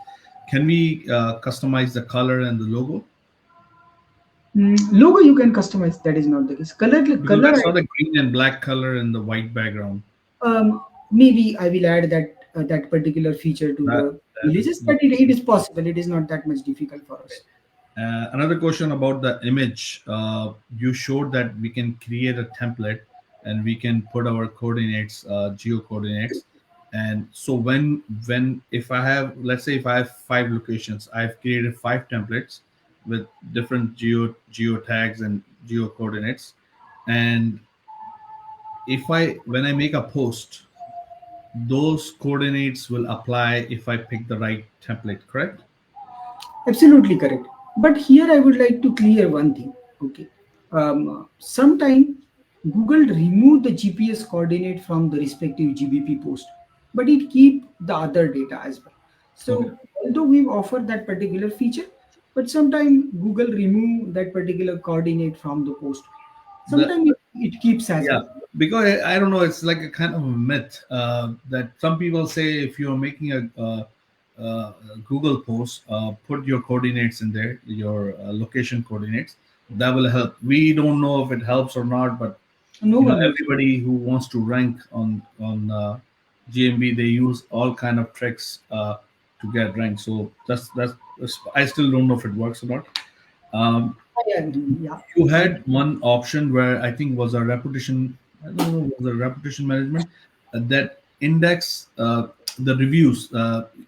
[SPEAKER 2] can we customize the color and the logo?
[SPEAKER 3] Logo you can customize. That is not the case.
[SPEAKER 2] Because
[SPEAKER 3] Color.
[SPEAKER 2] I saw the green and black color and the white background.
[SPEAKER 3] Maybe I will add that particular feature to
[SPEAKER 2] That,
[SPEAKER 3] the
[SPEAKER 2] that
[SPEAKER 3] releases,
[SPEAKER 2] is
[SPEAKER 3] but it is possible. It is not that much difficult for us.
[SPEAKER 2] Another question about the image. You showed that we can create a template and we can put our coordinates, geo coordinates. And so when if I have, let's say if I have 5 locations, I've created 5 templates with different geo tags and geo coordinates. And if I when I make a post, those coordinates will apply if I pick the right template, correct?
[SPEAKER 3] Absolutely correct. But here I would like to clear one thing. Okay. Sometime Google remove the GPS coordinate from the respective GBP post, but it keep the other data as well.
[SPEAKER 2] Okay.
[SPEAKER 3] So although we offer that particular feature, but sometimes Google remove that particular coordinate from the post.
[SPEAKER 2] The
[SPEAKER 3] Sometimes it keeps as
[SPEAKER 2] Yeah,
[SPEAKER 3] well.
[SPEAKER 2] because I don't know, it's like a kind of a myth that some people say if you're making a Google post, put your coordinates in there, your location coordinates. That will help. We don't know if it helps or not, but
[SPEAKER 3] No one knows.
[SPEAKER 2] everybody who wants to rank on GMB, they use all kind of tricks to get ranked. So that's I still don't know if it works or not. Um,
[SPEAKER 3] Yeah, yeah.
[SPEAKER 2] you had one option where I think was a reputation. I don't know, was a reputation management that index the reviews.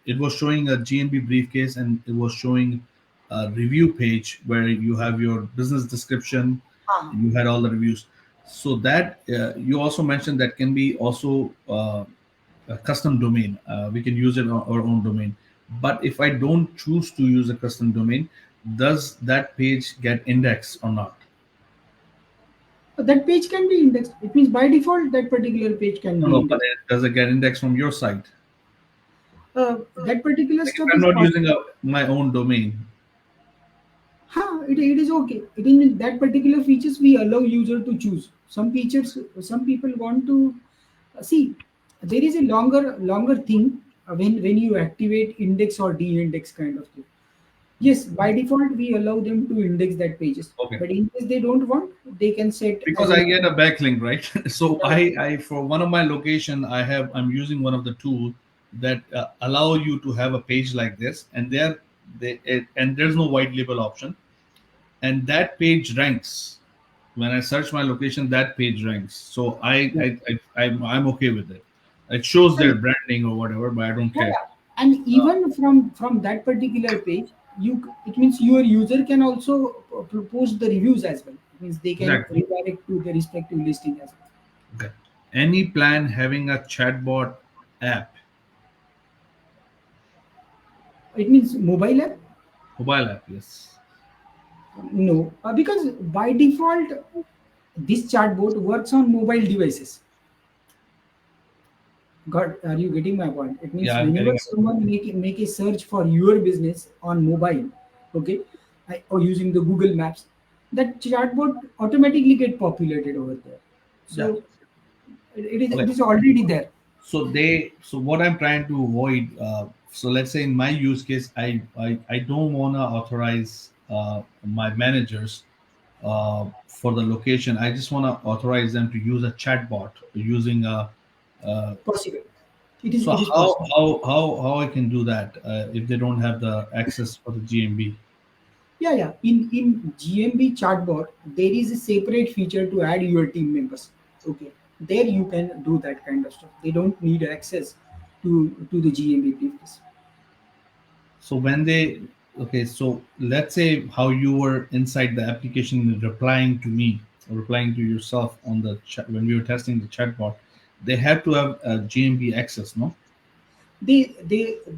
[SPEAKER 2] It was showing a GMB briefcase, and it was showing a review page where you have your business description.
[SPEAKER 3] Ah,
[SPEAKER 2] You had all the reviews. So that you also mentioned that can be also a custom domain. We can use it on our own domain. But if I don't choose to use a custom domain, does that page get indexed or not?
[SPEAKER 3] that page can be indexed. It means by default that particular page can
[SPEAKER 2] No,
[SPEAKER 3] be
[SPEAKER 2] no, but
[SPEAKER 3] indexed.
[SPEAKER 2] does it get indexed from your site?
[SPEAKER 3] That particular
[SPEAKER 2] Like if
[SPEAKER 3] stuff
[SPEAKER 2] I'm
[SPEAKER 3] is
[SPEAKER 2] not using
[SPEAKER 3] possible.
[SPEAKER 2] my own domain.
[SPEAKER 3] It is okay. It in that particular features we allow user to choose. Some features, some people want to see. There is a longer thing when you activate index or de-index kind of thing. Yes, by default we allow them to index that pages.
[SPEAKER 2] Okay.
[SPEAKER 3] But in case they don't want, they can set
[SPEAKER 2] Because
[SPEAKER 3] as
[SPEAKER 2] I
[SPEAKER 3] an
[SPEAKER 2] get a backlink, right? So I for one of my location, I'm using one of the tools that allow you to have a page like this, and and there's no white label option, and that page ranks. When I search my location, that page ranks. So I'm okay with it. It shows their branding or whatever, but I don't
[SPEAKER 3] yeah,
[SPEAKER 2] care.
[SPEAKER 3] yeah. And even from that particular page, it means your user can also propose the reviews as well. It means they can
[SPEAKER 2] Exactly.
[SPEAKER 3] redirect to the respective listing as well.
[SPEAKER 2] Okay. Any plan having a chatbot app,
[SPEAKER 3] It means mobile app.
[SPEAKER 2] mobile app? Yes.
[SPEAKER 3] No, because by default this chatbot works on mobile devices. Got, are you getting my point? It means
[SPEAKER 2] Yeah, I'm
[SPEAKER 3] whenever
[SPEAKER 2] getting it.
[SPEAKER 3] someone make a search for your business on mobile, okay, or using the Google Maps, that chatbot automatically get populated over there.
[SPEAKER 2] Yeah.
[SPEAKER 3] So it
[SPEAKER 2] Okay.
[SPEAKER 3] is already there.
[SPEAKER 2] So what I'm trying to avoid. So let's say in my use case, I don't want to authorize my managers for the location. I just want to authorize them to use a chatbot using a.
[SPEAKER 3] Possible.
[SPEAKER 2] So
[SPEAKER 3] It is
[SPEAKER 2] how
[SPEAKER 3] possible.
[SPEAKER 2] how how how I can do that if they don't have the access for the GMB?
[SPEAKER 3] Yeah, yeah. In GMB chatbot, there is a separate feature to add your team members. Okay, there you can do that kind of stuff. They don't need access to the GMB briefcase.
[SPEAKER 2] So when so let's say how you were inside the application replying to me. replying to yourself on the chat when we were testing the chatbot, they have to have GMB access, no?
[SPEAKER 3] They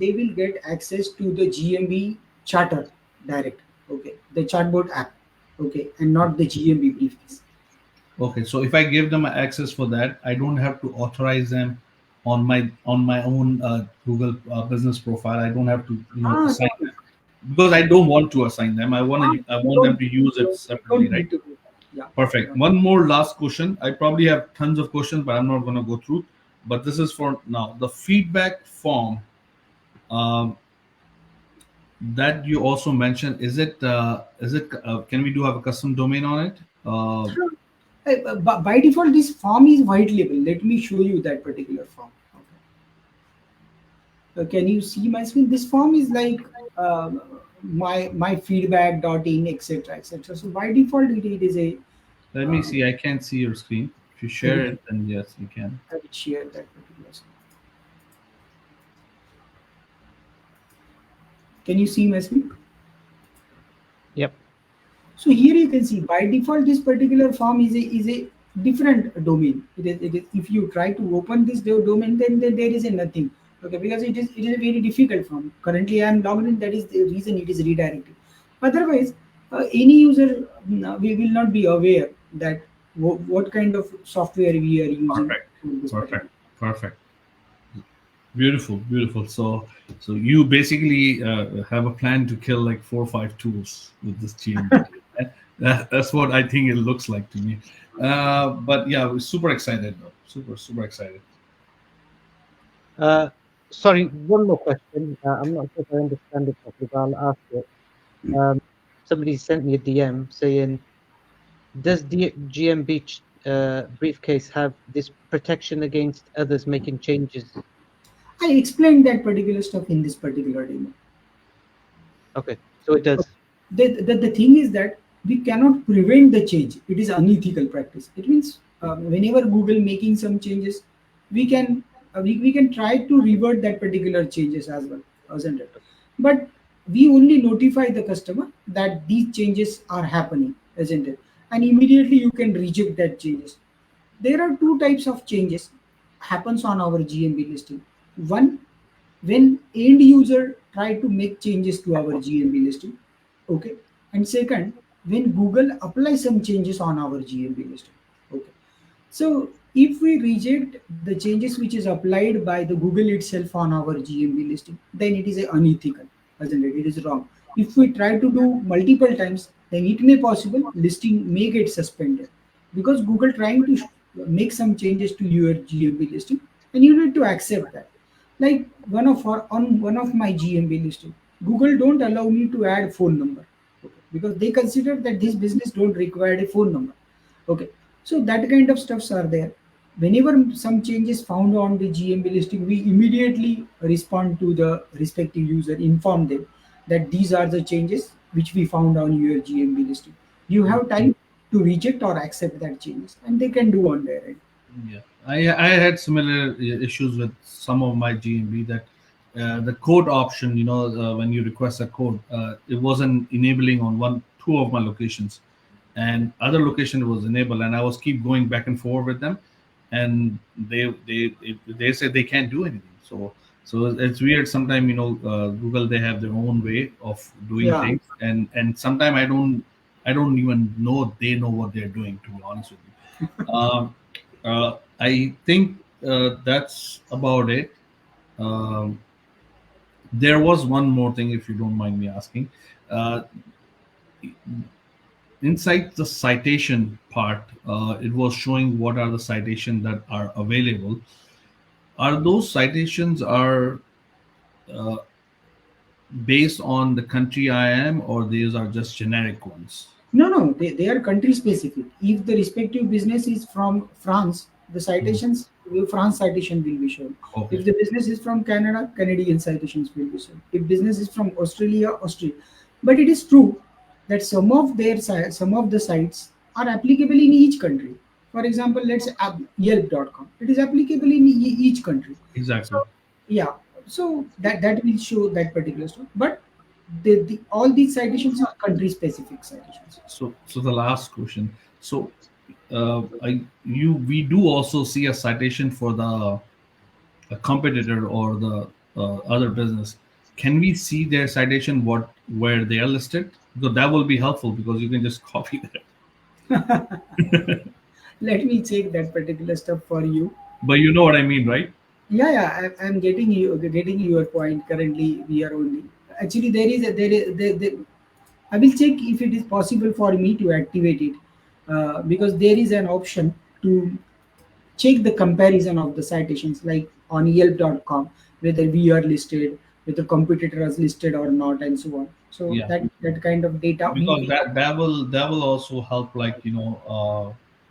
[SPEAKER 3] will get access to the GMB charter direct. Okay, the chatbot app. Okay, and not the GMB briefcase.
[SPEAKER 2] Okay, so if I give them access for that, I don't have to authorize them on my own Google business profile. I don't have to assign
[SPEAKER 3] No,
[SPEAKER 2] them because I don't want to assign them. I
[SPEAKER 3] you
[SPEAKER 2] want them
[SPEAKER 3] don't
[SPEAKER 2] to use it
[SPEAKER 3] you
[SPEAKER 2] separately,
[SPEAKER 3] don't
[SPEAKER 2] right?
[SPEAKER 3] need to do that. Yeah,
[SPEAKER 2] Perfect.
[SPEAKER 3] yeah.
[SPEAKER 2] One more last question. I probably have tons of questions, but I'm not going to go through. But this is for now. The feedback form um, that you also mentioned, can we do have a custom domain on it?
[SPEAKER 3] By default, this form is white label. Let me show you that particular form. Okay. Can you see my screen? This form is like my feedback dot in etc etc. So by default, it is a
[SPEAKER 2] Let me
[SPEAKER 3] uh,
[SPEAKER 2] see. I can't see your screen. If you
[SPEAKER 3] let
[SPEAKER 2] share
[SPEAKER 3] me
[SPEAKER 2] it, then yes, you can.
[SPEAKER 3] I will share that particular screen. Can you see my screen?
[SPEAKER 1] Yep.
[SPEAKER 3] So here you can see by default this particular form is a different domain. It is if you try to open this domain, then there is a nothing. Okay, because it is a very difficult form. Currently I am logged in. That is the reason it is redirected. Otherwise, any user we will not be aware that what kind of software we are using
[SPEAKER 2] Perfect.
[SPEAKER 3] for this
[SPEAKER 2] Perfect.
[SPEAKER 3] particular.
[SPEAKER 2] Perfect. Beautiful. Beautiful. So you basically have a plan to kill like 4 or 5 tools with this GMB. That's what I think it looks like to me. But yeah, we're super excited though. Super excited.
[SPEAKER 1] Uh, Sorry, one more question. I'm not sure if I understand it properly, but I'll ask it. Um, Somebody sent me a DM saying, does the GMB briefcase have this protection against others making changes?
[SPEAKER 3] I explained that particular stuff in this particular demo.
[SPEAKER 1] Okay, so it does.
[SPEAKER 3] The thing is that we cannot prevent the change. It is unethical practice. It means whenever Google making some changes, we can try to revert that particular changes as well, isn't it? But we only notify the customer that these changes are happening, isn't it? And immediately you can reject that changes. There are two types of changes happens on our GMB listing. One, when end user try to make changes to our GMB listing, okay. And second, when Google apply some changes on our GMB listing, okay. So if we reject the changes which is applied by the Google itself on our GMB listing, then it is a unethical, isn't it? It is wrong. If we try to do multiple times, then it may possible listing may get suspended because Google trying to make some changes to your GMB listing, and you need to accept that. Like on one of my GMB listing, Google don't allow me to add phone number, okay, because they consider that this business don't require a phone number. Okay, so that kind of stuffs are there. Whenever some changes found on the GMB listing, we immediately respond to the respective user, inform them that these are the changes which we found on your GMB listing. You have time to reject or accept that changes, and they can do on their end.
[SPEAKER 2] Yeah, I had similar issues with some of my GMB that the code option, when you request a code, it wasn't enabling on two of my locations, and other location it was enabled, and I was keep going back and forth with them, and they said they can't do anything. So it's weird. Sometimes Google they have their own way of doing
[SPEAKER 3] Yeah.
[SPEAKER 2] things, and sometimes I don't even know they know what they're doing. To be honest with you. I think that's about it. Um, there was one more thing, if you don't mind me asking. Uh, Inside the citation part, it was showing what are the citations that are available. Are those citations are uh, based on the country I am, or these are just generic ones?
[SPEAKER 3] No, they are country specific. If the respective business is from France, the
[SPEAKER 2] Mhm.
[SPEAKER 3] citations, France citation will be shown.
[SPEAKER 2] Okay.
[SPEAKER 3] If the business is from Canada, Canadian citations will be shown. If business is from Australia, Australia. But it is true that some of the sites are applicable in each country. For example, let's say Yelp.com. It is applicable in each country.
[SPEAKER 2] Exactly.
[SPEAKER 3] So yeah, so that will show that particular stuff. But all these citations are country specific citations.
[SPEAKER 2] So the last question. So we do also see a citation for the a competitor or the other business. Can we see their citation, what where they are listed? Because that will be helpful because you can just copy that.
[SPEAKER 3] Let me check that particular stuff for you.
[SPEAKER 2] But you know what I mean, right?
[SPEAKER 3] Yeah, yeah, I'm getting your point. Currently, we are only actually there is a there. I will check if it is possible for me to activate it, because there is an option to check the comparison of the citations, like on Yelp.com, whether we are listed, whether competitor is listed or not, and so on. So
[SPEAKER 2] Yeah,
[SPEAKER 3] that kind of data
[SPEAKER 2] because
[SPEAKER 3] we have.
[SPEAKER 2] that will also help, like,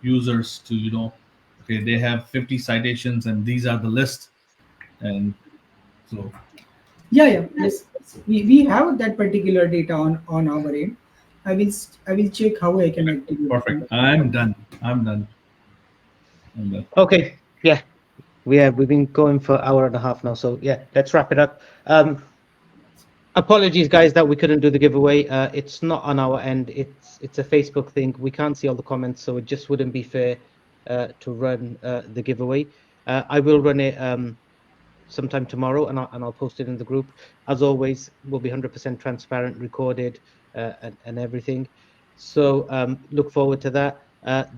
[SPEAKER 2] users to, okay, they have 50 citations and these are the list. And so
[SPEAKER 3] Yeah, yeah, yes. We have that particular data on our end. I will check how I can activate
[SPEAKER 2] perfect.
[SPEAKER 3] it.
[SPEAKER 2] I'm done.
[SPEAKER 1] Okay, yeah, we've been going for an hour and a half now, so yeah, let's wrap it up. Apologies, guys, that we couldn't do the giveaway. It's not on our end. It's a Facebook thing. We can't see all the comments, so it just wouldn't be fair to run the giveaway. I will run it sometime tomorrow, and I'll post it in the group. As always, we'll be 100% transparent, recorded, and everything. So look forward to that.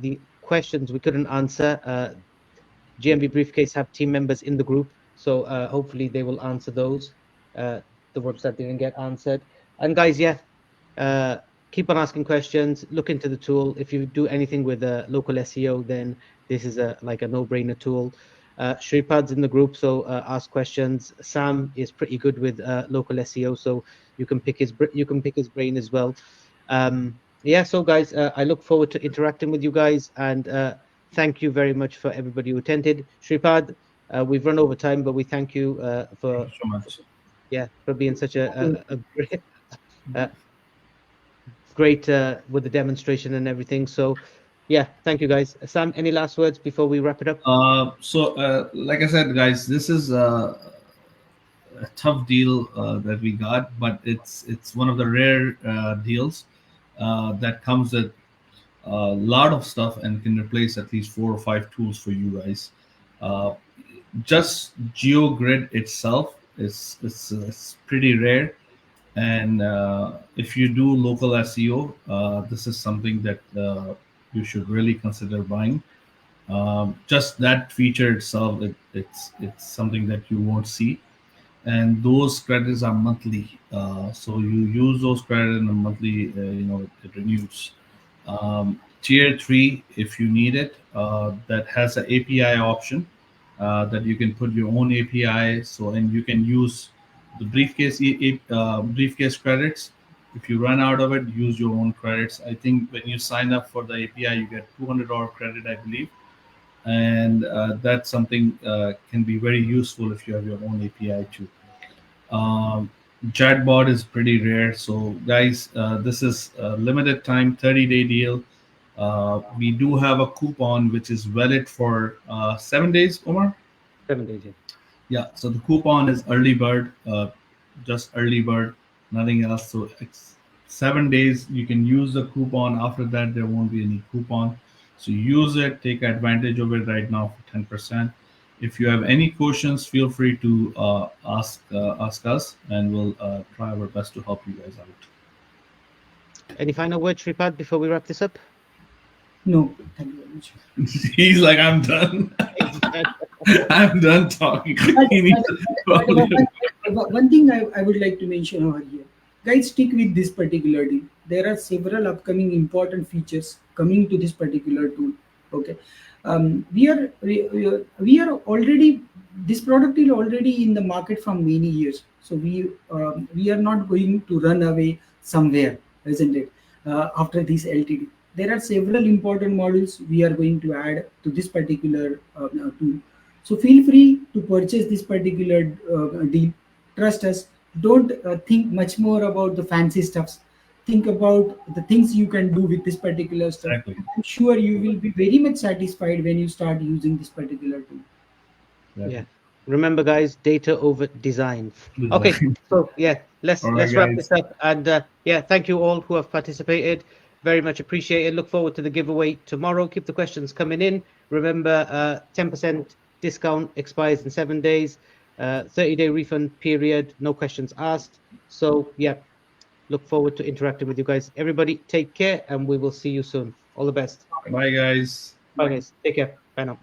[SPEAKER 1] The questions we couldn't answer. GMB Briefcase have team members in the group, so hopefully they will answer those. The ones that didn't get answered. And guys, yeah, uh, keep on asking questions. Look into the tool. If you do anything with local SEO, then this is like a no-brainer tool. Shripad's in the group, so ask questions. Sam is pretty good with local SEO, so you can pick his brain as well. Yeah, so guys, I look forward to interacting with you guys, and thank you very much for everybody who attended. Shripad, we've run over time, but we thank you
[SPEAKER 2] Thank
[SPEAKER 1] for
[SPEAKER 2] you so much.
[SPEAKER 1] for being such a great, uh, great with the demonstration and everything. So, yeah, thank you guys. Sam, any last words before we wrap it up?
[SPEAKER 2] Like I said, guys, this is a tough deal that we got, but it's one of the rare deals that comes with a lot of stuff and can replace at least 4 or 5 tools for you guys. Uh, just GeoGrid itself is pretty rare, and if you do local SEO, this is something that you should really consider buying. Just that feature itself, it's something that you won't see, and those credits are monthly. So you use those credits in a monthly, it renews. Tier 3, if you need it, that has an API option that you can put your own API. So, and you can use the briefcase credits. If you run out of it, use your own credits. I think when you sign up for the API, you get $200 credit, I believe, and that's something can be very useful if you have your own API too. Um, Chatbot is pretty rare. So, guys, this is a limited time 30-day deal. We do have a coupon which is valid for 7 days, Omar.
[SPEAKER 1] 7 days. Yeah.
[SPEAKER 2] Yeah, so the coupon is early bird, just early bird, nothing else. So it's 7 days. You can use the coupon. After that, there won't be any coupon. So use it, take advantage of it right now for 10%. If you have any questions, feel free to ask us, and we'll try our best to help you guys out.
[SPEAKER 1] Any final words, Shripad, before we wrap this up?
[SPEAKER 3] No, thank you very much.
[SPEAKER 2] He's like, I'm done. I'm done talking.
[SPEAKER 3] But,
[SPEAKER 2] He needs to probably-
[SPEAKER 3] one thing I would like to mention over here, guys, stick with this particular deal. There are several upcoming important features coming to this particular tool. Okay, we are already, this product is already in the market from many years, so we are not going to run away somewhere, isn't it? After this LTD, there are several important modules we are going to add to this particular tool. So feel free to purchase this particular deal. Trust us. Don't think much more about the fancy stuffs. Think about the things you can do with this particular stuff.
[SPEAKER 2] Exactly.
[SPEAKER 3] I'm sure you will be very much satisfied when you start using this particular tool.
[SPEAKER 1] Yeah. Remember, guys, data over design.
[SPEAKER 2] Exactly.
[SPEAKER 1] Okay, so yeah,
[SPEAKER 2] All right,
[SPEAKER 1] let's wrap
[SPEAKER 2] guys.
[SPEAKER 1] this up. And yeah, thank you all who have participated. Very much appreciated. Look forward to the giveaway tomorrow. Keep the questions coming in. Remember, 10% discount expires in 7 days. 30-day refund period. No questions asked. So yeah, look forward to interacting with you guys. Everybody, take care, and we will see you soon. All the best.
[SPEAKER 2] Bye, guys.
[SPEAKER 1] Bye, guys. Take care. Bye now.